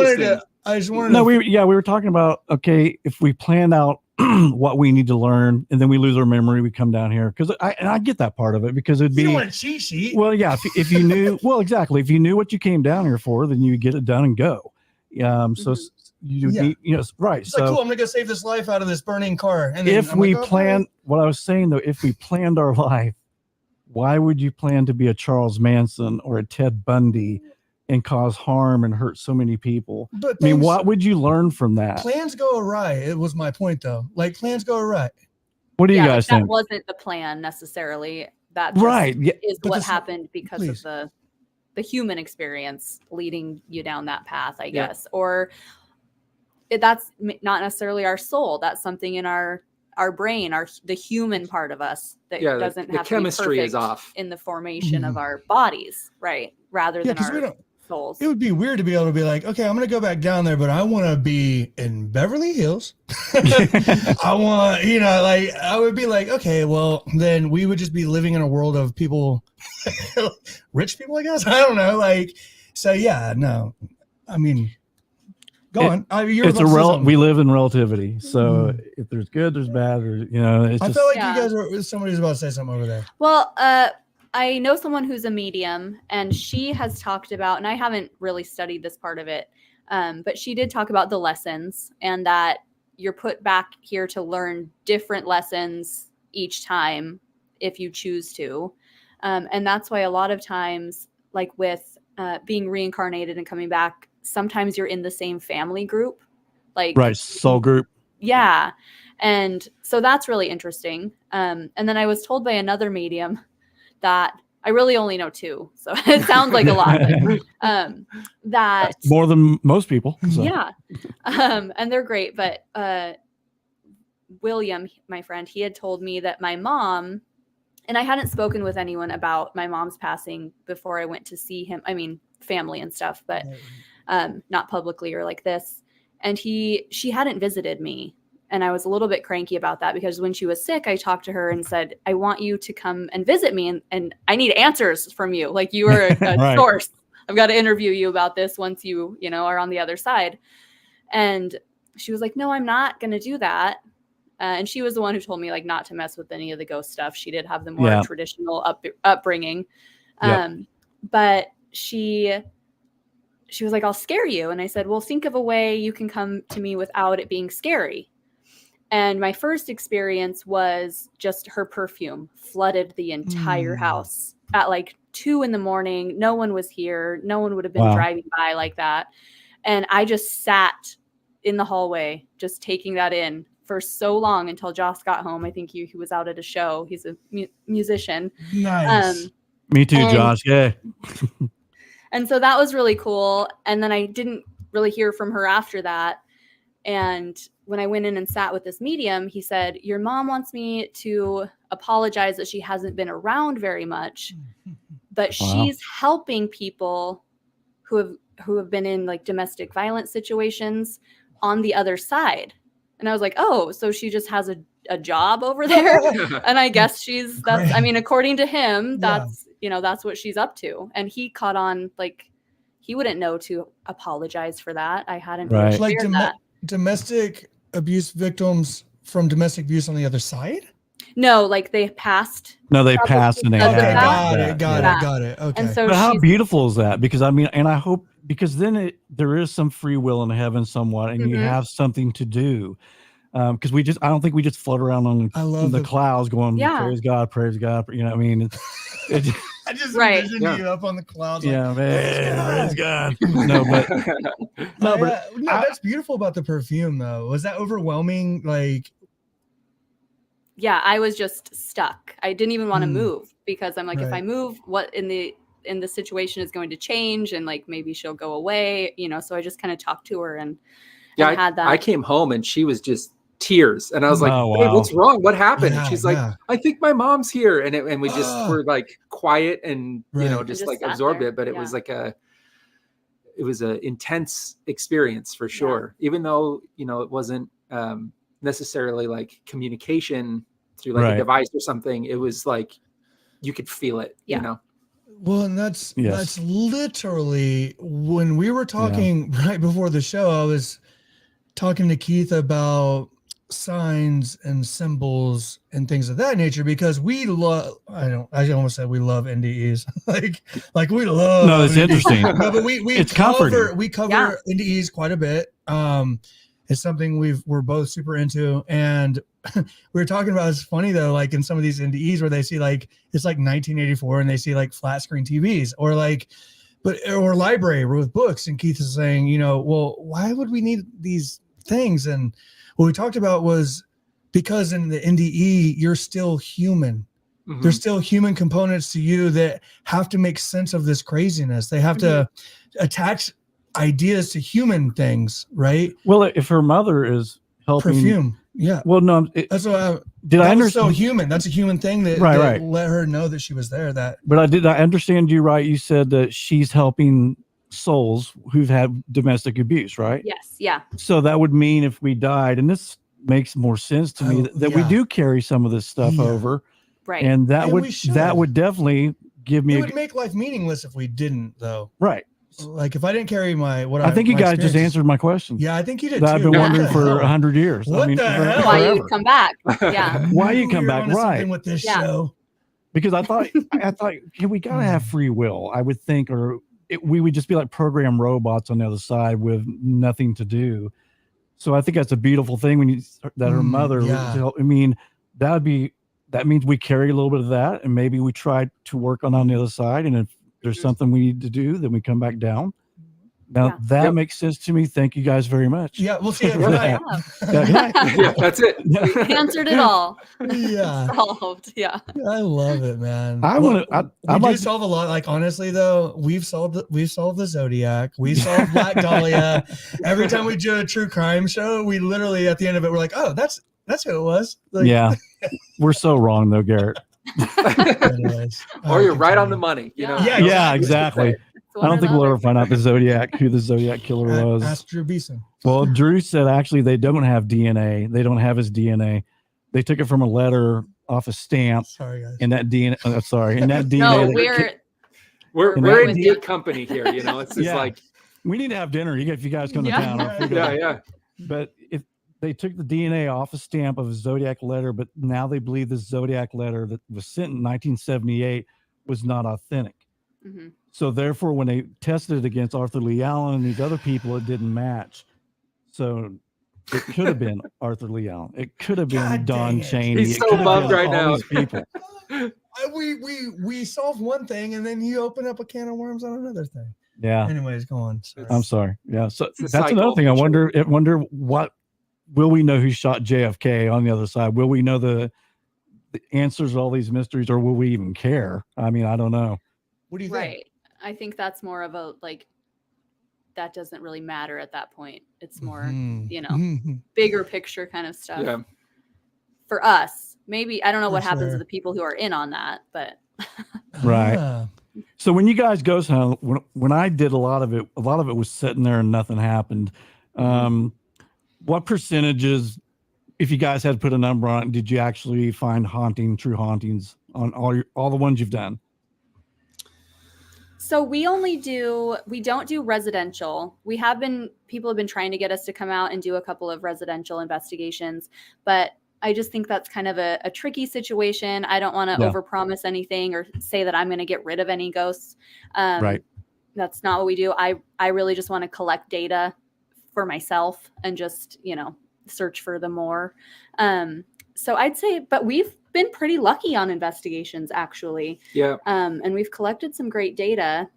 wanted no, to. we were talking about, okay, if we planned out what we need to learn and then we lose our memory, we come down here because I get that part of it, because it'd be, You don't want a cheat sheet. well, yeah, if you knew, well, exactly, if you knew what you came down here for, then you get it done and go. So you need, right. It's so like, cool, I'm gonna go save this life out of this burning car. And then if I'm we like, plan, what I was saying though, if we planned our life, why would you plan to be a Charles Manson or a Ted Bundy and cause harm and hurt so many people? But I mean, what would you learn from that? Plans go awry. It was my point, though. Like, plans go awry. What do you guys that think? wasn't the plan necessarily. That just Right. Yeah. is But what this- happened because please. of the human experience leading you down that path, I Yeah. guess. Or that's not necessarily our soul. That's something in our brain, the human part of us that doesn't the have chemistry to be is perfect off. in the formation of our bodies, right? Rather Yeah, than because we our don't. souls. It would be weird to be able to be like, okay, I'm gonna go back down there, but I want to be in Beverly Hills. I want, like, I would be like, okay, well, then we would just be living in a world of people, rich people, I guess. I don't know, like, so yeah, no, I mean, go on. It's we live in relativity. So if there's good, there's bad, or it's I just, felt like Yeah. you guys were. Somebody was about to say something over there. Well, I know someone who's a medium, and she has talked about, and I haven't really studied this part of it, but she did talk about the lessons, and that you're put back here to learn different lessons each time if you choose to. And that's why a lot of times, like with being reincarnated and coming back, sometimes you're in the same family group. Like, right, soul group. yeah. And so that's really interesting. And then I was told by another medium that I really only know two, so it sounds like a lot. But, that More than most people. So. yeah, and they're great. But William, my friend, he had told me that my mom, and I hadn't spoken with anyone about my mom's passing before I went to see him. I mean, family and stuff, but not publicly or like this. And she hadn't visited me. And I was a little bit cranky about that, because when she was sick, I talked to her and said, I want you to come and visit me. And I need answers from you. Like, you are a Right. source. I've got to interview you about this once you are on the other side. And she was like, no, I'm not going to do that. And she was the one who told me, like, not to mess with any of the ghost stuff. She did have the more traditional upbringing. But she was like, I'll scare you. And I said, well, think of a way you can come to me without it being scary. And my first experience was just her perfume flooded the entire house at like 2 a.m. No one was here. No one would have been driving by like that. And I just sat in the hallway, just taking that in for so long until Joss got home. I think he was out at a show. He's a musician. Nice. Me too, Josh. Yeah. And so that was really cool. And then I didn't really hear from her after that. And when I went in and sat with this medium, he said, your mom wants me to apologize that she hasn't been around very much, but she's helping people who have been in like domestic violence situations on the other side. And I was like, oh, so she just has a job over there. And I guess I mean, according to him, that's what she's up to. And he caught on, like, he wouldn't know to apologize for that. I hadn't really Like shared that. domestic abuse victims from domestic abuse on the other side? No, like they passed. No, they passed and they Okay, had got it. Okay. And so but how beautiful is that? Because I mean, and I hope, because then there is some free will in heaven somewhat, and you have something to do. Because I don't think we just float around on the clouds going, praise God, praise God. You know what I mean? I just envisioned you up on the clouds. Yeah, man, praise God. No, but that's beautiful about the perfume, though. Was that overwhelming? Like, yeah, I was just stuck. I didn't even want to move, because I'm like, if I move, what in the situation is going to change, and like maybe she'll go away, So I just kind of talked to her and had that. I came home and she was just tears. And I was like, Oh, hey, wow. what's wrong? What happened? Yeah, and she's like, yeah. I think my mom's here. And we just were like quiet and, Right. you know, And just just like sat absorbed there. it. But it Yeah. was like it was an intense experience for sure. Even though, you know, it wasn't necessarily like communication through like Right. a device or something. It was like, you could feel it, Yeah. you know? Well, and that's Yes. literally when we were talking right before the show, I was talking to Keith about signs and symbols and things of that nature, because we love, I almost said we love NDEs. like we love. No, it's NDEs. interesting. No, but we It's cover comforting. Yeah. NDEs quite a bit. It's something we're both super into. And we were talking about, it's funny though, like in some of these NDEs where they see like, it's like 1984 and they see like flat screen TVs or like, or library with books. And Keith is saying, you know, well, why would we need these things? And what we talked about was because in the NDE, you're still human. Mhm. There's still human components to you that have to make sense of this craziness. They have to attach ideas to human things, right? Well, if her mother is helping, Perfume. Yeah. well, no, That's what did I that was so understand? human. That's a human thing that, Right, that right. let her know that she was there. That But did I understand you right? You said that she's helping souls who've had domestic abuse, right? Yes. Yeah. So that would mean if we died, and this makes more sense to me, that we yeah. do carry some of this stuff Yeah. over, Right. and that And would we should. definitely give me it would make life meaningless if we didn't, though. right. Like if I didn't carry my I think you my guys just experiences- answered my question. Yeah, I think you did That too. I've been What wondering the for hell? 100 years. What the hell? Why you forever. would come back? Yeah. Why you Knew come were back, onto something right. with this Yeah. show. Because I thought we gotta have free will, I would think, or we would just be like programmed robots on the other side with nothing to do. So I think that's a beautiful thing when that her mother would yeah. help. I mean, that means we carry a little bit of that, and maybe we try to work on the other side. And if there's something we need to do, then we come back down. Now Yeah. that makes sense to me. Thank you guys very much. Yeah, we'll see you For tonight. that. Yeah, that's it. Answered it all. Yeah, Solved. Yeah. I love it, man. I Well, wanna- we I'd do like- solve a lot. Like honestly, though, we've solved the Zodiac. We solved Black Dahlia. Every time we do a true crime show, we literally at the end of it, we're like, oh, that's who it was. Like, Yeah, we're so wrong though, Garrett. anyways. All Or you're right on continue. the money, you know? Yeah, Yeah, exactly. I don't think we'll ever find out who the Zodiac killer was. Ask Drew Beeson. Well, Drew said actually they don't have DNA. They don't have his DNA. They took it from a letter off a stamp, Sorry, guys. and that DNA. Sorry, and that DNA. No, they- We're And in that- good company here, you know? It's just Yeah. like, we need to have dinner. If you guys come to Yeah. town. I'll figure it yeah, out. yeah. But if they took the DNA off a stamp of a Zodiac letter, but now they believe this Zodiac letter that was sent in 1978 was not authentic. Mm-hmm. So therefore, when they tested it against Arthur Lee Allen and these other people, it didn't match. So it could have been Arthur Lee Allen. It could have been God Don dang it. Chaney. He's It so could have bummed been right all now. these people. We solved one thing, and then you open up a can of worms on another thing. Yeah. Anyways, go on. Sorry. I'm sorry. Yeah. So It's a that's another cycle, thing. I for sure. wonder what will we know who shot JFK on the other side? Will we know the answers to all these mysteries, or will we even care? I mean, I don't know. What do you think? Right. I think that's more of a like that doesn't really matter at that point. It's more, Mhm. you know, Mhm. bigger picture kind of stuff. Yeah. For us, maybe I don't know For what happens sure. to the people who are in on that, but Right. Ah. So when you guys ghost hunt, when I did a lot of it was sitting there and nothing happened. What percentages, if you guys had to put a number on it, did you actually find true hauntings on all the ones you've done? so we don't do residential. People have been trying to get us to come out and do a couple of residential investigations, but I just think that's kind of a tricky situation. I don't want to Yeah. overpromise anything or say that I'm going to get rid of any ghosts. Right. That's not what we do. I really just want to collect data for myself and just, search for the more. So I'd say, but we've been pretty lucky on investigations actually. Yeah. And we've collected some great data,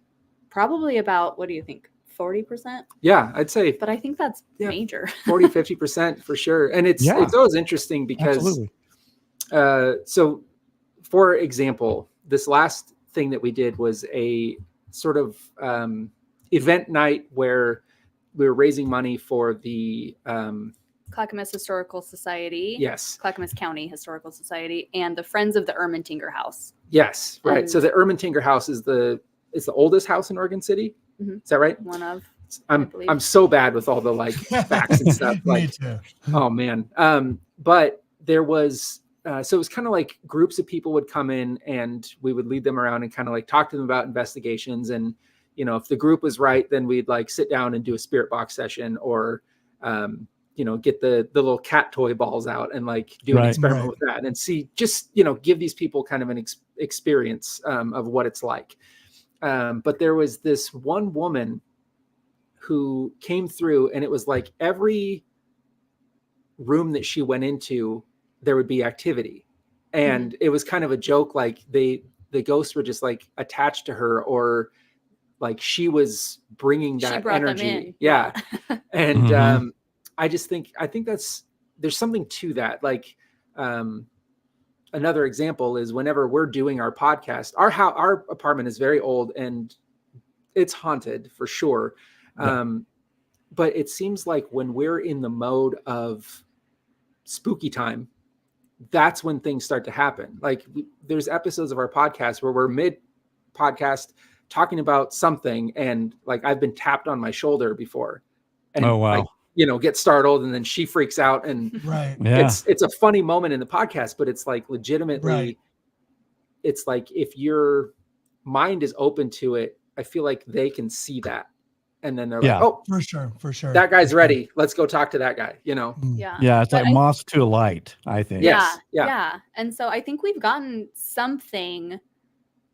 probably about, what do you think? 40%, Yeah. I'd say but I think that's Yeah. major. 40-50% for sure. And it's always interesting because, Absolutely. so for example, this last thing that we did was a sort of event night where we were raising money for the Clackamas Historical Society. Yes. Clackamas County Historical Society, and the Friends of the Ermentinger House. Yes, right. So the Ermentinger House is the oldest house in Oregon City. Mhm. Is that right? One of. I'm so bad with all the like facts and stuff. Like, Me too. oh man. But there was so it was kind of like groups of people would come in and we would lead them around and kind of like talk to them about investigations. And, you know, if the group was right, then we'd like sit down and do a spirit box session or, you know, get the little cat toy balls out and like do an experiment with that and see, just, you know, give these people kind of an experience of what it's like. But there was this one woman who came through, and it was like every room that she went into, there would be activity. And it was kind of a joke, like the ghosts were just like attached to her, or like she was bringing that energy. Yeah. And I think there's something to that. Like another example is whenever we're doing our podcast, our apartment is very old and it's haunted for sure. But it seems like when we're in the mode of spooky time, that's when things start to happen. Like there's episodes of our podcast where we're mid podcast talking about something, and like I've been tapped on my shoulder before, and like, you know, get startled, and then she freaks out, and it's a funny moment in the podcast, but it's like legitimately, it's like if your mind is open to it, I feel like they can see that. And then they're like, oh, for sure. That guy's ready. Let's go talk to that guy, you know? Yeah. It's like moths to a light, I think. Yeah. And so I think we've gotten something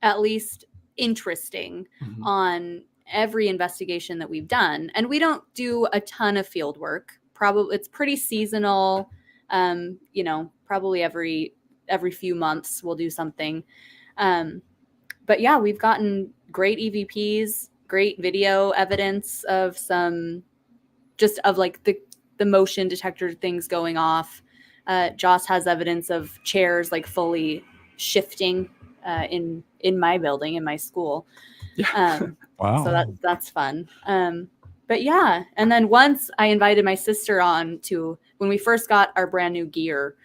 at least interesting on every investigation that we've done. And we don't do a ton of field work. Probably it's pretty seasonal. You know, probably every few months we'll do something. But yeah, we've gotten great EVPs, great video evidence of some just of like the motion detector things going off. Joss has evidence of chairs like fully shifting in my building, in my school. Wow. So that's fun. But yeah, and then once I invited my sister on to, when we first got our brand new gear,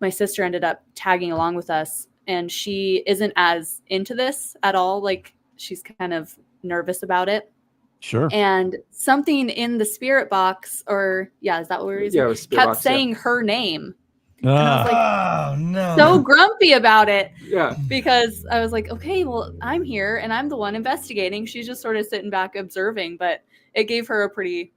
my sister ended up tagging along with us, and she isn't as into this at all. Like she's kind of nervous about it. Sure. And something in the spirit box, or is that what we're using? Yeah, kept saying her name. And I was like, so grumpy about it. Yeah. Because I was like, okay, well, I'm here and I'm the one investigating. She's just sort of sitting back observing, but it gave her a pretty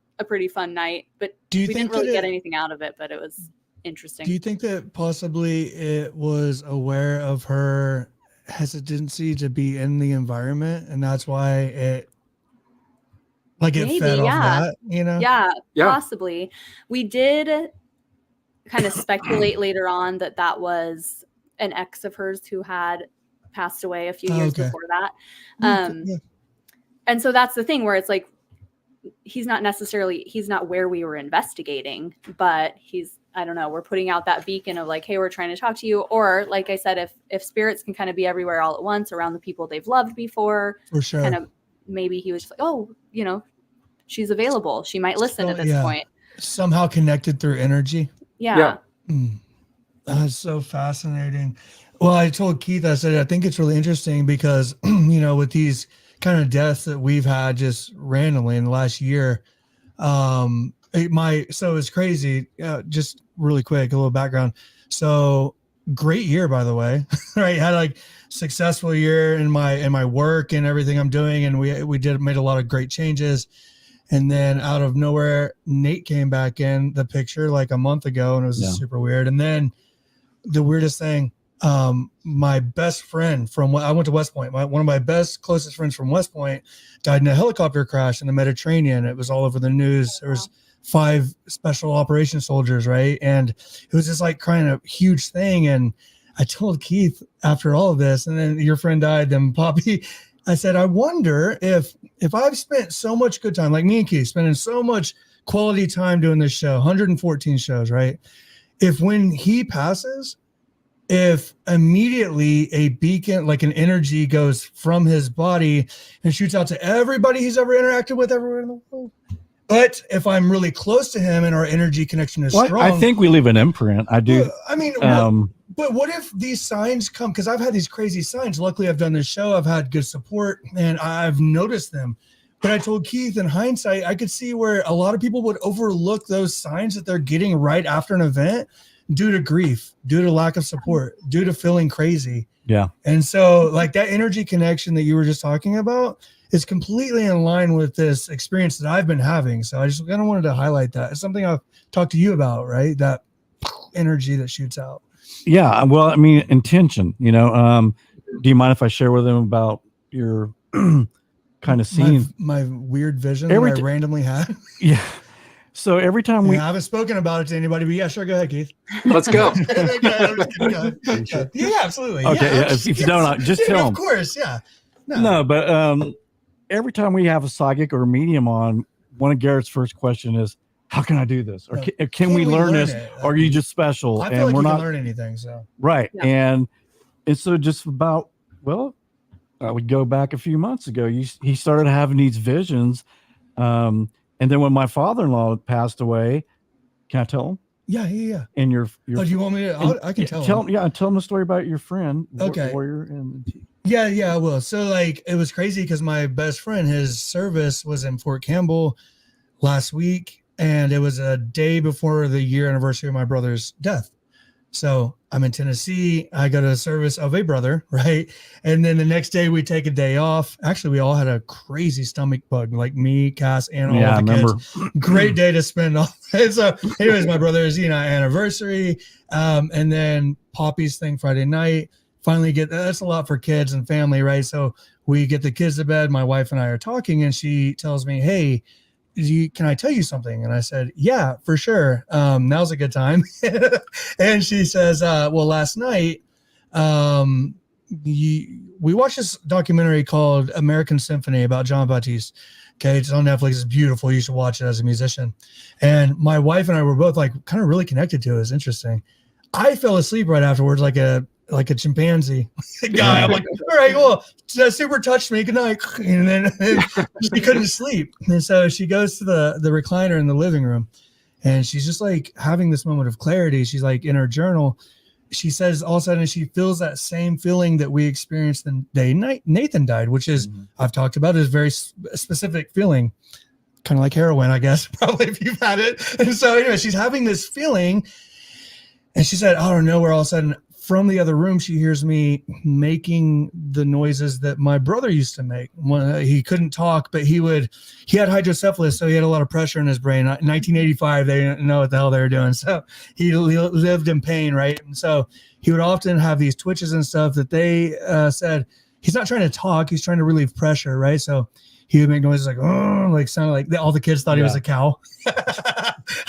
fun night. But we didn't really get anything out of it, but it was interesting. Do you think that possibly it was aware of her hesitancy to be in the environment, and that's why it fed off that, you know? Yeah, possibly. We did kind of speculate later on that was an ex of hers who had passed away a few years before that. And so that's the thing where it's like he's not where we were investigating, but I don't know, we're putting out that beacon of like, hey, we're trying to talk to you. Or like I said, if spirits can kind of be everywhere all at once around the people they've loved before, for sure, kind of maybe he was just like, oh, you know, she's available. She might listen at this point. Somehow connected through energy. Yeah. That's so fascinating. Well, I told Keith, I said, I think it's really interesting because, you know, with these kind of deaths that we've had just randomly in the last year, so it's crazy. Just really quick, a little background. So great year, by the way, right? Had like successful year in my work and everything I'm doing. And we made a lot of great changes. And then out of nowhere, Nate came back in the picture like a month ago, and it was super weird. And then the weirdest thing, my best friend I went to West Point. One of my closest friends from West Point died in a helicopter crash in the Mediterranean. It was all over the news. There was 5 special operations soldiers, right? And it was just like kind of huge thing. And I told Keith after all of this, and then your friend died, then Poppy, I said, I wonder if I've spent so much good time, like me and Keith, spending so much quality time doing this show, 114 shows, right? If when he passes, if immediately a beacon, like an energy goes from his body and shoots out to everybody he's ever interacted with everywhere in the world, But if I'm really close to him and our energy connection is strong, I think we leave an imprint. I do. I mean, but what if these signs come? Because I've had these crazy signs. Luckily, I've done this show. I've had good support, and I've noticed them. But I told Keith, in hindsight, I could see where a lot of people would overlook those signs that they're getting right after an event due to grief, due to lack of support, due to feeling crazy. Yeah. And so, like, that energy connection that you were just talking about is completely in line with this experience that I've been having. So I just kind of wanted to highlight that. It's something I've talked to you about, right? That energy that shoots out. Yeah. Well, I mean, intention, do you mind if I share with them about your kind of scene? My weird vision that I randomly had. Yeah. So every time I haven't spoken about it to anybody, but yeah, sure. Go ahead, Keith. Let's go. Yeah, absolutely. Okay. Yeah, if you don't, just tell them. Of course. Yeah. No, but every time we have a psychic or a medium on, one of Garrett's first question is, how can I do this? Or can we learn this? Or are you just special? I feel like we're not learn anything. So right. Yeah. And so just about, I would go back a few months ago. He started having these visions. And then when my father-in-law passed away, can I tell him? Yeah. And your do you want me to? I can tell him. Yeah, tell him the story about your friend. Okay. Warrior and Yeah, I will. So, like, it was crazy because my best friend, his service was in Fort Campbell last week, and it was a day before the year anniversary of my brother's death. So I'm in Tennessee. I go to a service of a brother, right? And then the next day we take a day off. Actually, we all had a crazy stomach bug, like me, Cass, and all of the kids. Great day to spend off. And so, anyways, my brother's anniversary, and then Poppy's thing Friday night. Finally that's a lot for kids and family, right? So we get the kids to bed. My wife and I are talking, and she tells me, "Hey, can I tell you something?" And I said, "Yeah, for sure. Now's a good time." And she says, "Well, last night, we watched this documentary called American Symphony about John Baptiste. Okay, it's on Netflix. It's beautiful. You should watch it as a musician." And my wife and I were both like kind of really connected to it. It's interesting. I fell asleep right afterwards, like a chimpanzee guy. I'm like, all right, well, that super touched me. Good night. And then she couldn't sleep. And so she goes to the recliner in the living room, and she's just like having this moment of clarity. She's like, in her journal, she says all of a sudden she feels that same feeling that we experienced the day Nathan died, which is, I've talked about, is very specific feeling, kind of like heroin, I guess, probably, if you've had it. And so anyway, she's having this feeling, and she said, I don't know, where all of a sudden from the other room, she hears me making the noises that my brother used to make. He couldn't talk, but he had hydrocephalus, so he had a lot of pressure in his brain. In 1985, they didn't know what the hell they were doing. So he lived in pain, right? And so he would often have these twitches and stuff that they said, he's not trying to talk, he's trying to relieve pressure, right? So he would make noises like, oh, like sounded like all the kids thought he was a cow.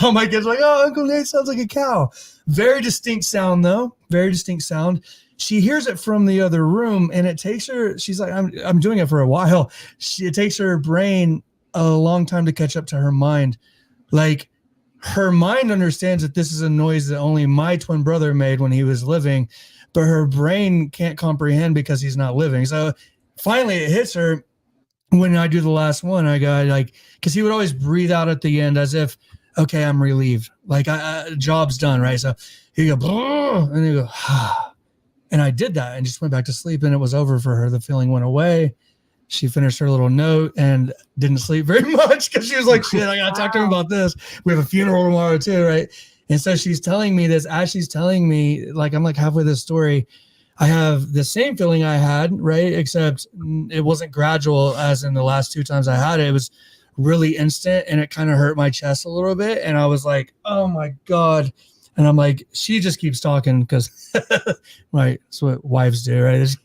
All my kids were like, oh, Uncle Nate sounds like a cow. Very distinct sound, though. Very distinct sound. She hears it from the other room, and it takes her, she's like, I'm doing it for a while. It takes her brain a long time to catch up to her mind. Like, her mind understands that this is a noise that only my twin brother made when he was living, but her brain can't comprehend because he's not living. So finally it hits her. When I do the last one, I got like, because he would always breathe out at the end as if, okay, I'm relieved. Like, job's done, right? So he'd go, and he'd go, ah. And I did that and just went back to sleep, and it was over for her. The feeling went away. She finished her little note and didn't sleep very much because she was like, shit, I got to talk to him about this. We have a funeral tomorrow too, right? And so she's telling me this. As she's telling me, like, I'm like halfway this story, I have the same feeling I had, right? Except it wasn't gradual as in the last two times I had it. It was really instant, and it kind of hurt my chest a little bit. And I was like, oh my God. And I'm like, she just keeps talking because, right, that's what wives do, right? Just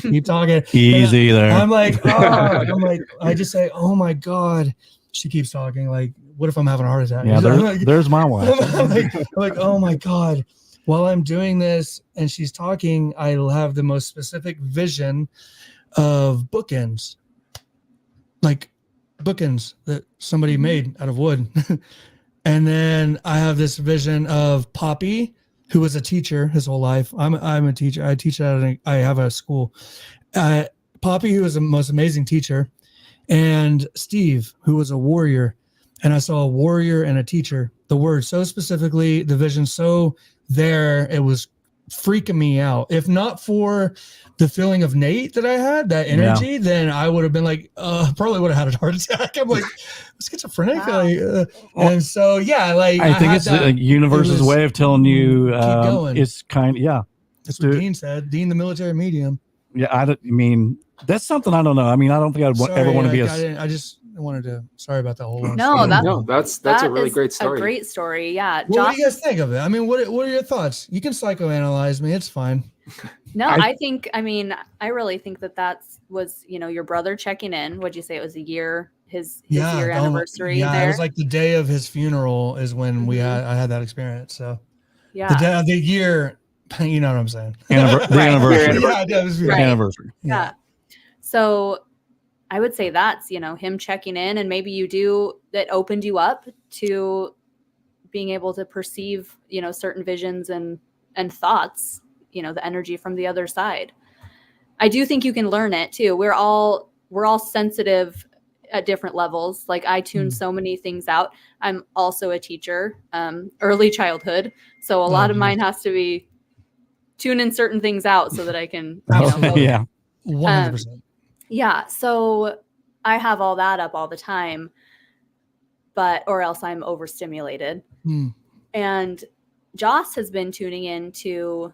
keep talking. Easy there. I'm like, I just say, oh my God. She keeps talking. Like, what if I'm having a heart attack? Yeah, there's my wife. I'm like, oh my God. While I'm doing this and she's talking, I'll have the most specific vision of bookends, like bookends that somebody made out of wood. And then I have this vision of Poppy, who was a teacher his whole life. I'm a teacher. I teach I have a school. Poppy, who was the most amazing teacher, and Steve, who was a warrior. and I saw a warrior and a teacher. The word so specifically, the vision so there, it was freaking me out. If not for the feeling of Nate that I had, that energy, then I would have been like, probably would have had a heart attack. I'm like schizophrenic. Wow. And so, yeah, like I think it's the universe's way of telling you keep going. it's kind of, yeah. That's what Dean said. Dean, the military medium. Yeah, I mean, that's something I don't know. I mean, I don't think I'd ever want to be I just wanted to. Sorry about that whole. No, that's a really great story. A great story. Yeah. What do you guys think of it? I mean, what are your thoughts? You can psychoanalyze me. It's fine. No, I really think that was, your brother checking in. What'd you say? It was a year, his year anniversary. Yeah, there. It was like the day of his funeral is when I had that experience. So yeah, the day of the year, you know what I'm saying? The anniversary. Right. Anniversary. Yeah. So I would say that's, him checking in, and maybe that opened you up to being able to perceive, certain visions and thoughts, the energy from the other side. I do think you can learn it too. We're all sensitive at different levels. Like I tune so many things out. I'm also a teacher, early childhood. So a lot of mine has to be tuning certain things out so that I can, yeah. 100%. Yeah. So I have all that up all the time, or else I'm overstimulated. And Joss has been tuning in to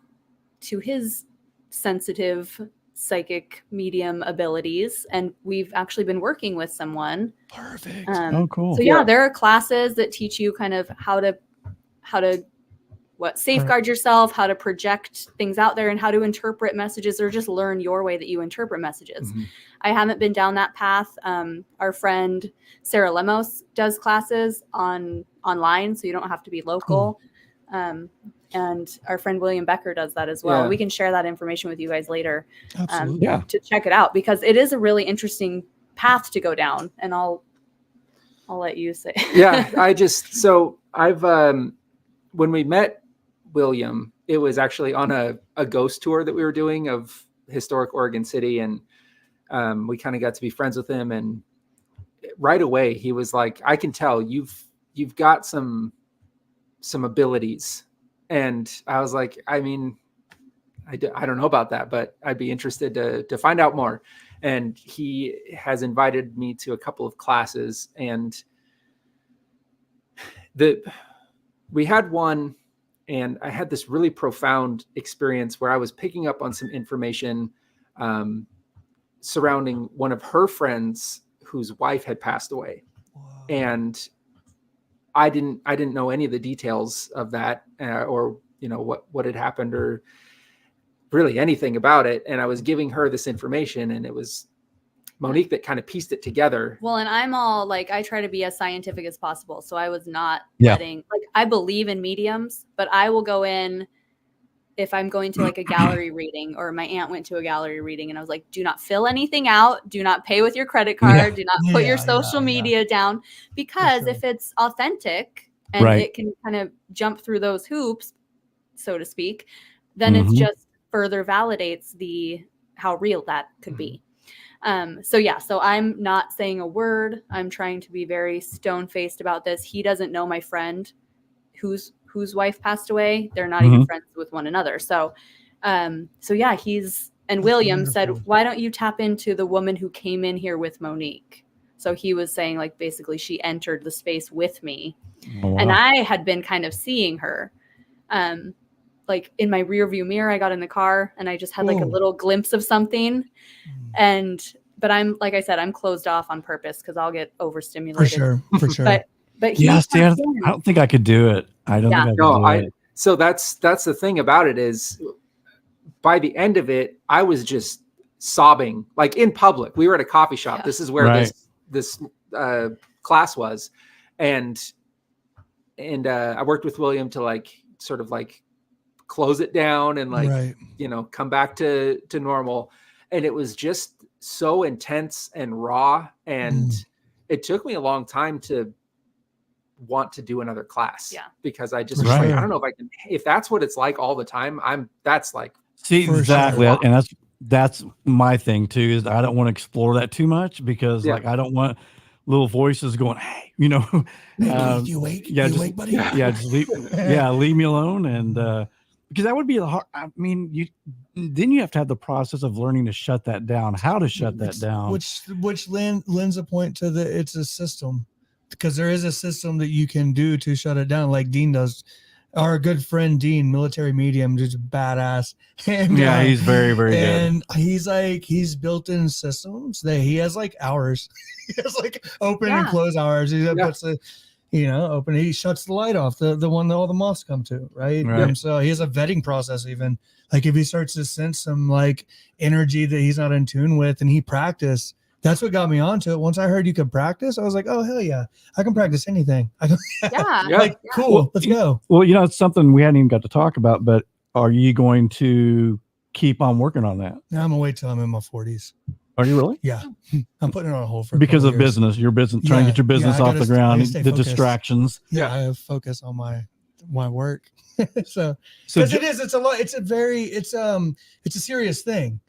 his sensitive psychic medium abilities. And we've actually been working with someone. Perfect. Oh, cool. So yeah, there are classes that teach you kind of how to safeguard yourself, how to project things out there, and how to interpret messages, or just learn your way that you interpret messages. Mm-hmm. I haven't been down that path. Our friend Sarah Lemos does classes online, so you don't have to be local. Cool. And our friend William Becker does that as well. Yeah. We can share that information with you guys later to check it out, because it is a really interesting path to go down. And I'll let you say. Yeah, I've when we met William, it was actually on a ghost tour that we were doing of historic Oregon City, and we kind of got to be friends with him. And right away, he was like, "I can tell you've got some abilities." And I was like, I mean, I don't know about that, but I'd be interested to find out more. And he has invited me to a couple of classes, and we had one, and I had this really profound experience where I was picking up on some information surrounding one of her friends whose wife had passed away. Wow. And I didn't know any of the details of that, or what had happened, or really anything about it. And I was giving her this information, and it was Monique that kind of pieced it together. Well, and I'm all like, I try to be as scientific as possible. So I was not I believe in mediums, but I will go in if I'm going to like a gallery reading, or my aunt went to a gallery reading, and I was like, do not fill anything out. Do not pay with your credit card. Do not put your social media down, because if it's authentic and it can kind of jump through those hoops, so to speak, then it's just further validates how real that could be. So I'm not saying a word. I'm trying to be very stone-faced about this. He doesn't know my friend whose wife passed away. They're not even friends with one another. So William said, why don't you tap into the woman who came in here with Monique? So he was saying, like, basically she entered the space with me. Oh, wow. And I had been kind of seeing her, like in my rear view mirror. I got in the car and I just had like a little glimpse of something. But I'm, like I said, I'm closed off on purpose because I'll get overstimulated. For sure. But I don't think I could do it. I don't think I could do it. So that's the thing about it is, by the end of it, I was just sobbing, like in public. We were at a coffee shop. Yeah. This is where this class was. And I worked with William to like, sort of like close it down and like, come back to normal. And it was just so intense and raw. And it took me a long time to want to do another class because I just was like, I don't know if I can, if that's what it's like all the time, see, exactly. Sure. And that's my thing too, is I don't want to explore that too much because like, I don't want, little voices going, "Hey, Hey, you awake? yeah, you just awake, buddy? just leave me alone." And because that would be the hard. I mean, you have to have the process of learning to shut that down, how to shut that down. Which lends a point to it's a system, because there is a system that you can do to shut it down, like Dean does. Our good friend Dean, military medium, just badass. And, yeah, he's very, very good. And he's built in systems that he has like hours. He has like open and close hours. He puts open. He shuts the light off, the one that all the moths come to, right? And so he has a vetting process. Even like if he starts to sense some like energy that he's not in tune with, and he practiced. That's what got me onto it. Once I heard you could practice, I was like, oh, hell yeah. I can practice anything. Cool. Let's go. Well, it's something we hadn't even got to talk about, but are you going to keep on working on that? Now I'm going to wait till I'm in my 40s. Are you really? Yeah. I'm putting it on hold for because of years. business, your business, trying to get your business off the ground, the focused. distractions. Yeah. I have focus on my work. so because it's a lot. It's a serious thing.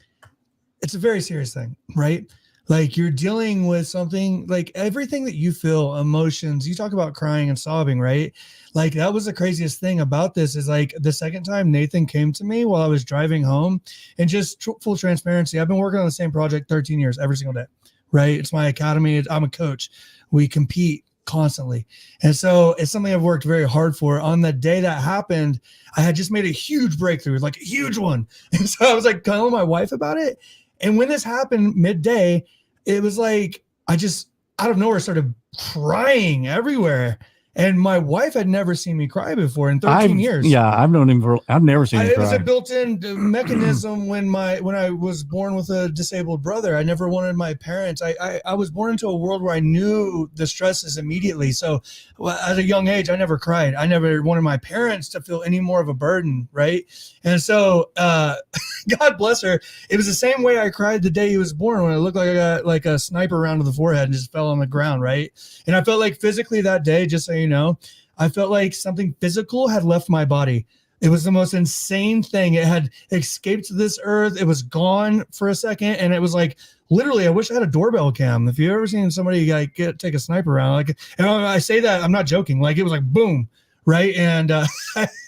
It's a very serious thing, right? Like you're dealing with something, like everything that you feel, emotions, you talk about crying and sobbing, right? Like that was the craziest thing about this is like the second time Nathan came to me while I was driving home, and just full transparency. I've been working on the same project 13 years, every single day, right? It's my academy. I'm a coach. We compete constantly. And so it's something I've worked very hard for. On the day that happened, I had just made a huge breakthrough, like a huge one. And so I was like telling my wife about it. And when this happened midday, it was like, I just out of nowhere started crying everywhere. And my wife had never seen me cry before in 13 years. Yeah, I've known him I've never seen him cry. It was a built-in mechanism when I was born with a disabled brother. I never wanted my parents. I was born into a world where I knew the stresses immediately. So at a young age, I never cried. I never wanted my parents to feel any more of a burden, right? And so God bless her. It was the same way I cried the day he was born, when it looked like I got like a sniper round to the forehead and just fell on the ground, right? And I felt like physically that day, just so you know, I felt like something physical had left my body. It was the most insane thing. It had escaped this earth. It was gone for a second. And it was like, literally, I wish I had a doorbell cam. If you've ever seen somebody like take a sniper round, like, and I say that, I'm not joking. Like it was like, boom. Right. And I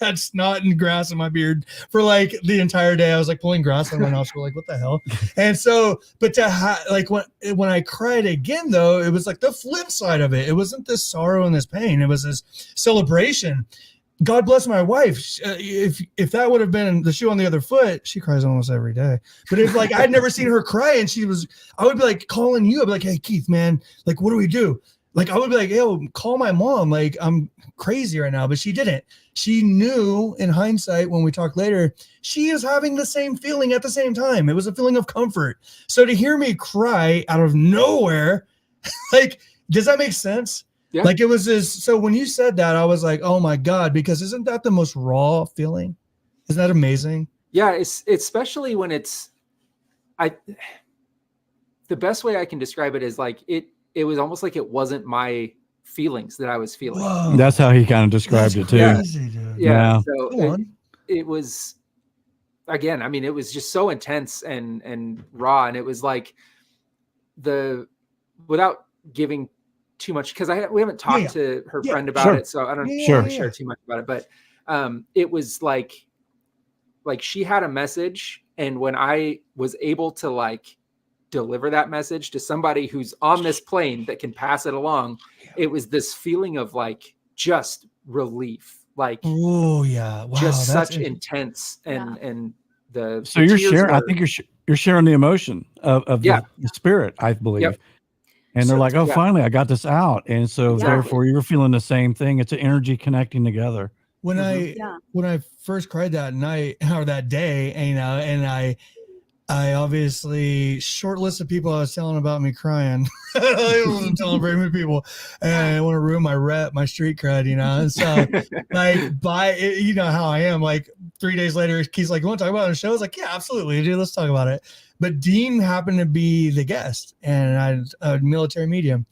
had snot and grass in my beard for like the entire day. I was like pulling grass on my nostril, like, what the hell? And so, but like when I cried again, though, it was like the flip side of it. It wasn't this sorrow and this pain. It was this celebration. God bless my wife. If that would have been the shoe on the other foot, she cries almost every day. But if like I'd never seen her cry, and I would be like calling you. I'd be like, hey, Keith, man, like, what do we do? Like, I would be like, yo, call my mom. Like, I'm crazy right now. But she didn't. She knew in hindsight, when we talked later, she is having the same feeling at the same time. It was a feeling of comfort. So to hear me cry out of nowhere, like, does that make sense? Yeah. Like it was this. So when you said that, I was like, oh my God, because isn't that the most raw feeling? Isn't that amazing? Yeah. It's especially when the best way I can describe it is like it was almost like it wasn't my feelings that I was feeling. Whoa. That's how he kind of described it too. Crazy, yeah. So it was, again, I mean, it was just so intense and raw. And it was like without giving too much, because we haven't talked to her friend about it. So I don't share too much about it, but it was like she had a message. And when I was able to like deliver that message to somebody who's on this plane that can pass it along, it was this feeling of like just relief, like just such intense and so you're sharing. I think you're sharing the emotion of the spirit, I believe. Yep. And they're like, oh, finally, I got this out, and so therefore you're feeling the same thing. It's an energy connecting together. When I first cried that night or that day, and I obviously, short list of people I was telling about me crying. I wasn't telling very many people, and I didn't want to ruin my rep, my street cred, And so, like, you know how I am. Like 3 days later, Keith's like, "You want to talk about it on the show?" I was like, "Yeah, absolutely, dude. Let's talk about it." But Dean happened to be the guest, and I military medium,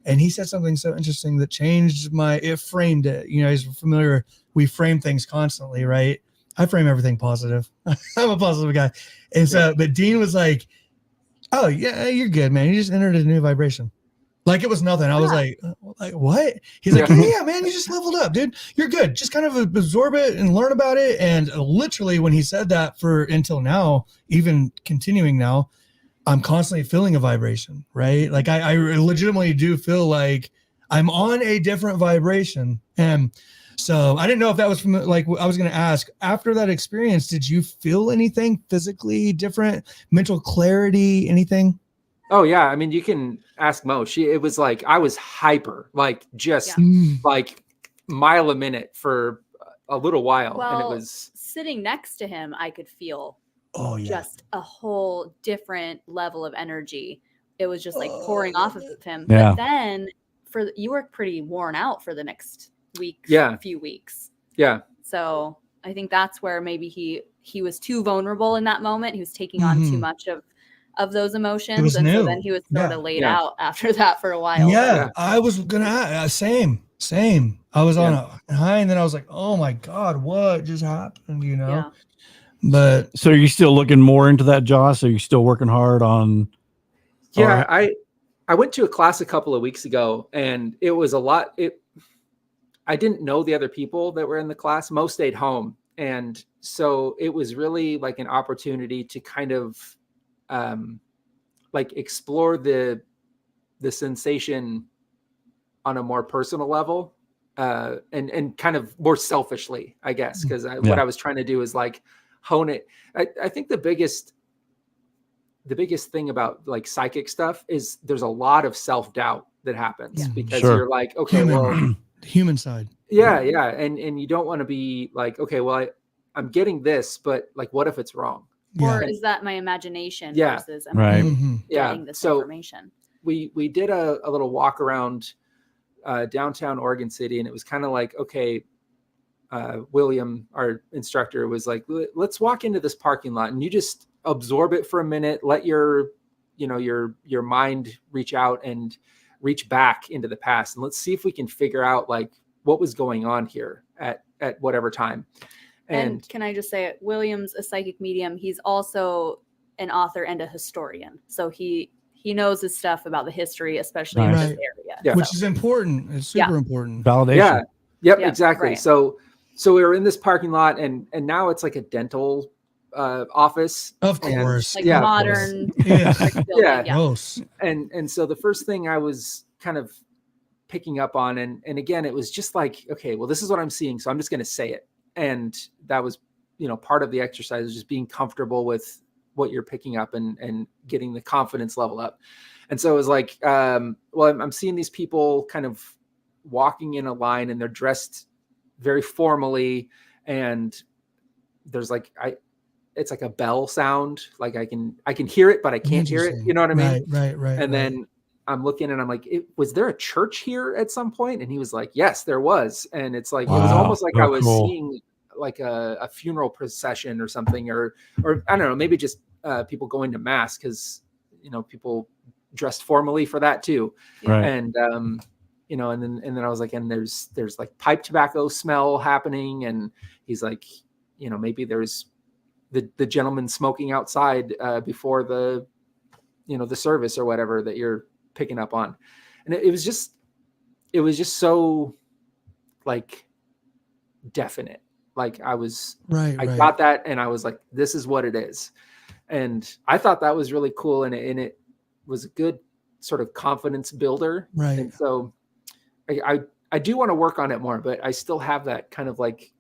and he said something so interesting that changed it framed it. He's familiar. We frame things constantly, right? I frame everything positive. I'm a positive guy. And so, but Dean was like, oh yeah, you're good, man. You just entered a new vibration. Like it was nothing. I was like what? He's like, yeah, man, you just leveled up, dude. You're good. Just kind of absorb it and learn about it. And literally when he said that until now, even continuing now, I'm constantly feeling a vibration, right? Like I legitimately do feel like I'm on a different vibration. And so I didn't know if that was from like, I was going to ask, after that experience, did you feel anything physically different, mental clarity, anything? Oh yeah, I mean, you can ask Mo. It was like I was hyper, like just like mile a minute for a little while, and it was sitting next to him. I could feel just a whole different level of energy. It was just like pouring off of him. Yeah. But then you were pretty worn out for the next few weeks. Yeah. So I think that's where maybe he was too vulnerable in that moment. He was taking on too much of those emotions, and so then he was sort of laid out after that for a while. Yeah, I was gonna same. I was on a high, and then I was like, "Oh my god, what just happened?" You know. Yeah. But so, are you still looking more into that, Joss? Are you still working hard on? Yeah, I went to a class a couple of weeks ago, and it was a lot. I didn't know the other people that were in the class. Most stayed home, and so it was really like an opportunity to kind of like explore the sensation on a more personal level, and kind of more selfishly, I guess, because what I was trying to do is like hone it. I think the biggest thing about like psychic stuff is there's a lot of self-doubt that happens because you're like, okay, well, human side. Yeah. And you don't want to be like, okay, well, I'm getting this, but like, what if it's wrong? Or is that my imagination versus am I getting this information? We did a little walk around downtown Oregon City, and it was kind of like, okay, William, our instructor, was like, let's walk into this parking lot and you just absorb it for a minute, let your mind reach out and reach back into the past, and let's see if we can figure out like what was going on here at whatever time. And can I just say, William's a psychic medium. He's also an author and a historian. So he knows his stuff about the history, especially in this area. Yeah. Which is important. It's super important. Validation. Yeah. Yep, exactly. Right. So we were in this parking lot, and now it's like a dental office. Of course. Like modern. Gross. And so the first thing I was kind of picking up on, and again, it was just like, okay, well, this is what I'm seeing, so I'm just going to say it. And that was, part of the exercise is just being comfortable with what you're picking up and getting the confidence level up. And so it was like, well, I'm seeing these people kind of walking in a line, and they're dressed very formally, and there's like, it's like a bell sound. Like I can hear it, but I can't hear it. You know what I mean? Right. And then I'm looking, and I'm like, was there a church here at some point? And he was like, yes, there was. And it's like, it was almost like I was seeing like a funeral procession or something, or I don't know, maybe just people going to mass, because, people dressed formally for that too. Right. And, and then I was like, and there's like pipe tobacco smell happening. And he's like, maybe there's the gentleman smoking outside before the service or whatever that you're picking up on. And it was just so like definite. Like I got that, and I was like, this is what it is. And I thought that was really cool. And it was a good sort of confidence builder. Right. And so I do want to work on it more, but I still have that kind of like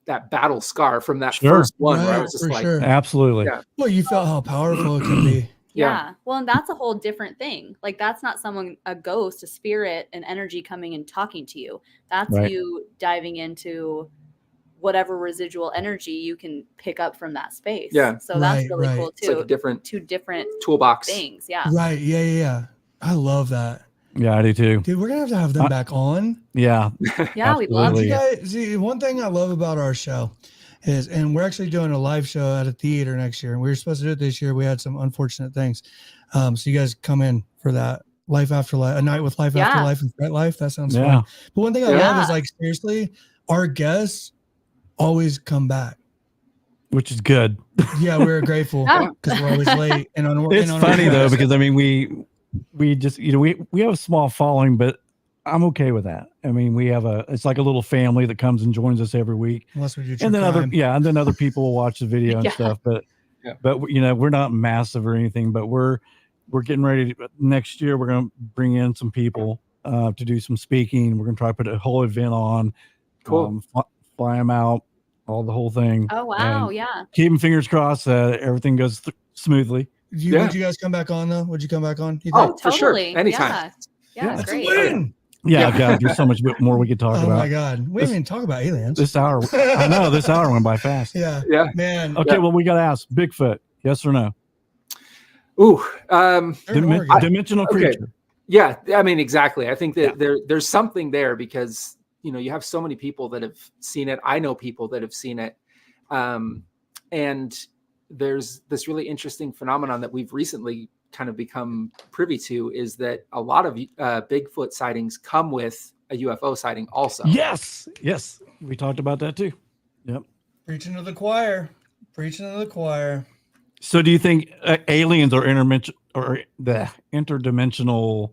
that battle scar from that first one where I was just like, absolutely. Yeah. Well, you felt how powerful it can be. Yeah. Well, and that's a whole different thing. Like that's not a ghost, a spirit, an energy coming and talking to you. That's you diving into whatever residual energy you can pick up from that space. Yeah. So that's really cool too. It's like two different toolbox things. Yeah. Right. Yeah. I love that. Yeah, I do too. Dude, we're gonna have them back on. Yeah. Yeah, we love you guys. See, one thing I love about our show is, and we're actually doing a live show at a theater next year, and we were supposed to do it this year. We had some unfortunate things. So you guys come in for that Life After Life, a night with Life After Life and Fright Life. That sounds fun. But one thing I love is, like, seriously, our guests always come back, which is good. Yeah, we're grateful because we're always late. And it's funny though, because I mean, we just, we have a small following, but I'm okay with that. I mean, it's like a little family that comes and joins us every week. Unless we do true And then crime. and then other people will watch the video and Yeah. stuff. But Yeah. we're not massive or anything. But we're getting ready next year. We're going to bring in some people to do some speaking. We're going to try to put a whole event on. Cool. Fly them out, the whole thing. Oh wow, and yeah. keep them fingers crossed that everything goes smoothly. Would you guys come back on though? Would you come back on? You Oh, think? for sure. Totally. Anytime. Yeah, That's great. a win. Yeah, God, there's so much more we could talk Oh about. my God, we didn't even talk about aliens. This hour, I know this hour went by fast. Yeah, Yeah. man. Okay, well, we got to ask Bigfoot, yes or no? Ooh. They're in Oregon. Dimensional Okay. creature. Yeah, I mean, exactly. I think that there's something there because you have so many people that have seen it. I know people that have seen it, and there's this really interesting phenomenon that we've recently kind of become privy to is that a lot of Bigfoot sightings come with a UFO sighting also. Yes, we talked about that too. Yep. Preaching to the choir. Preaching to the choir. So, do you think aliens are interdimensional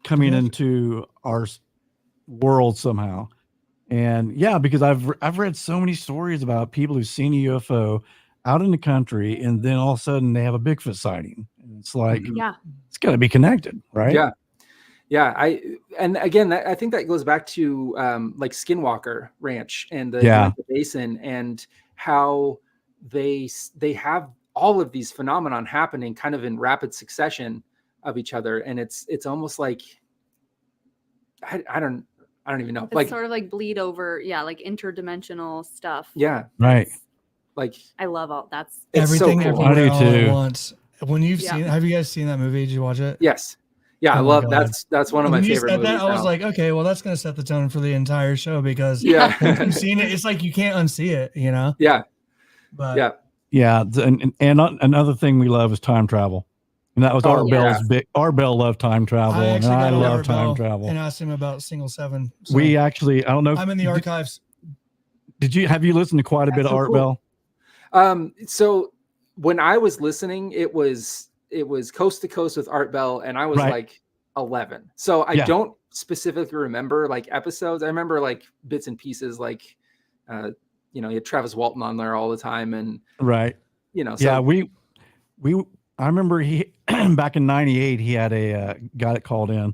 coming into our world somehow? And yeah, because I've read so many stories about people who've seen a UFO out in the country, and then all of a sudden they have a Bigfoot sighting. And it's like, it's got to be connected, right? Yeah. Yeah. I think that goes back to like Skinwalker Ranch and the basin and how they have all of these phenomenon happening kind of in rapid succession of each other. And it's almost like, I don't even know. It's like sort of like bleed over, like interdimensional stuff. Yeah. Right. Like I love all that's everything so cool. everywhere I do all at too. once. When you've seen, have you guys seen that movie? Did you watch it? Yes. Yeah, I Oh my love God. that's one of my When you favorite said movies. that, I was now. like, okay, well, that's going to set the tone for the entire show because Yeah. once you've seen it, it's like you can't unsee it, Yeah. But Yeah. Yeah, and another thing we love is time travel, and that was Art Bell's big. Art Bell loved time travel, and I love time travel. and asked him about Single 7. So We actually, I don't know. I'm in the archives. Have you listened to quite a bit of so Art cool. Bell? So when I was listening, it was Coast to Coast with Art Bell, and I was like 11. So I don't specifically remember like episodes. I remember like bits and pieces, like you had Travis Walton on there all the time, and So, I remember he back in '98 he had a guy that called in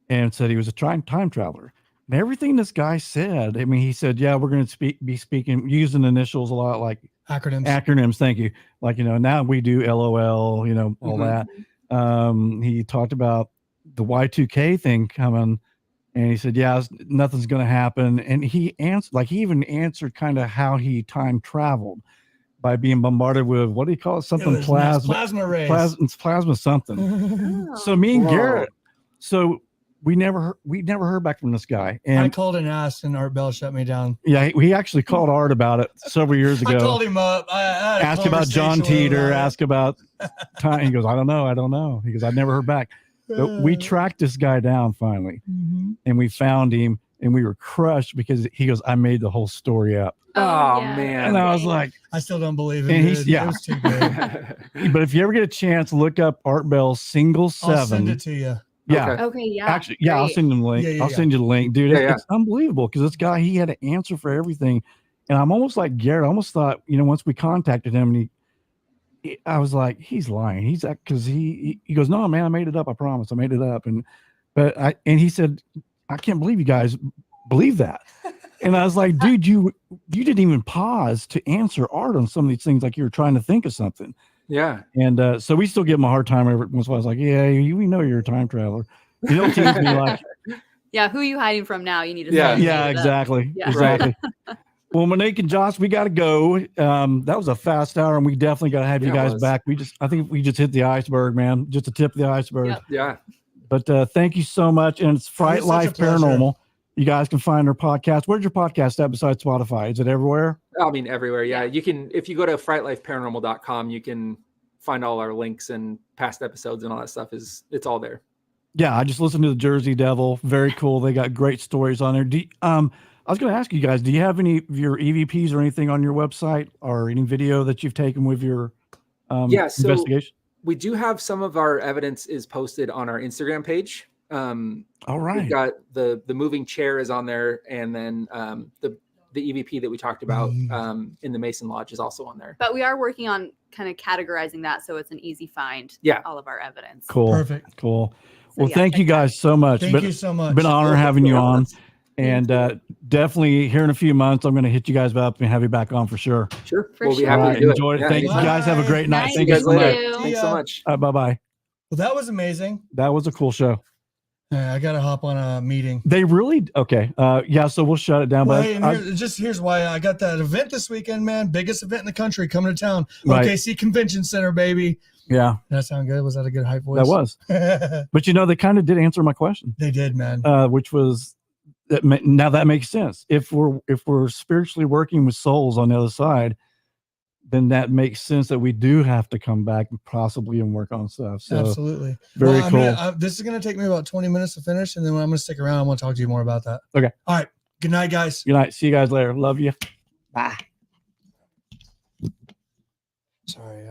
and said he was a time traveler. And everything this guy said, I mean, he said, yeah, we're going to be speaking using initials a lot, like acronyms. Thank you. Like, now we do LOL, all that. He talked about the Y2K thing coming, and he said, yeah, nothing's going to happen. And he even answered kind of how he time traveled by being bombarded with, what do you call it? Something plasma rays. Plasma something. So me and Garrett, we never heard back from this guy. And I called and asked, and Art Bell shut me down. Yeah, he actually called Art about it several years ago. I called him up. Asked about John Teeter. Asked about time. He goes, I don't know. He goes, I never heard back. But we tracked this guy down finally, and we found him, and we were crushed because he goes, I made the whole story up. Oh man! And I was like, I still don't believe it. And It was too good. But if you ever get a chance, look up Art Bell's Single 7. I'll send it to you. Yeah. Okay. Yeah. Actually, I'll send him the link. I'll send you the link, dude. It's unbelievable because this guy, he had an answer for everything. And I'm almost like Garrett. I almost thought, once we contacted him, and I was like, he's lying. He's because he goes, no, man, I made it up. I promise, I made it up. And he said, I can't believe you guys believe that. And I was like, dude, you didn't even pause to answer Art on some of these things, like you were trying to think of something. Yeah. And so we still give him a hard time every once in a while. I was like, yeah, we know you're a time traveler. He'll tease me like, yeah, who are you hiding from now? You need to exactly. Yeah. Exactly. Well, Monique and Josh, we got to go. That was a fast hour, and we definitely got to have you guys back. I think we just hit the iceberg, man. Just the tip of the iceberg. Yep. Yeah. But thank you so much. And it's Fright Life Paranormal. You guys can find our podcast. Where's your podcast at besides Spotify? Is it everywhere? I mean, everywhere. Yeah. You can, if you go to frightlifeparanormal.com, you can find all our links and past episodes and all that stuff. It's all there. Yeah. I just listened to the Jersey Devil. Very cool. They got great stories on there. I was going to ask you guys, do you have any of your EVPs or anything on your website or any video that you've taken with your investigation? we do have some of our evidence is posted on our Instagram page. All right. We've got the moving chair is on there, and then the EVP that we talked about in the Mason Lodge is also on there. But we are working on kind of categorizing that so it's an easy find. Yeah. All of our evidence. Cool. Perfect. Cool. So, Well, yeah, thank you check that out. guys so much. Thank you so much. Been an honor having you on. And Thank definitely here in a few months, I'm going to hit you guys up and have you back on for sure. Sure. For We'll be sure. happy All to right. do Enjoy it. Yeah, Thank you anytime. guys. Have a great night. Nice Thank See you you so guys much. later. See Thanks ya. so much. Bye-bye. Well, that was amazing. That was a cool show. I got to hop on a meeting. They really, okay. Yeah, so we'll shut it down. Well, But hey, and here's why I got that event this weekend, man. Biggest event in the country coming to town. Right. OKC Convention Center, baby. yeah, Did that sound good? Was that a good hype voice? that was. But they kind of did answer my question, They did, man. which was now that makes sense. If we're spiritually working with souls on the other side, then that makes sense that we do have to come back and possibly and work on stuff. So Absolutely. very Well, cool. this is going to take me about 20 minutes to finish, and then when I'm going to stick around, I want to talk to you more about that. Okay. All right. Good night, guys. Good night. See you guys later. Love you. Bye. Sorry.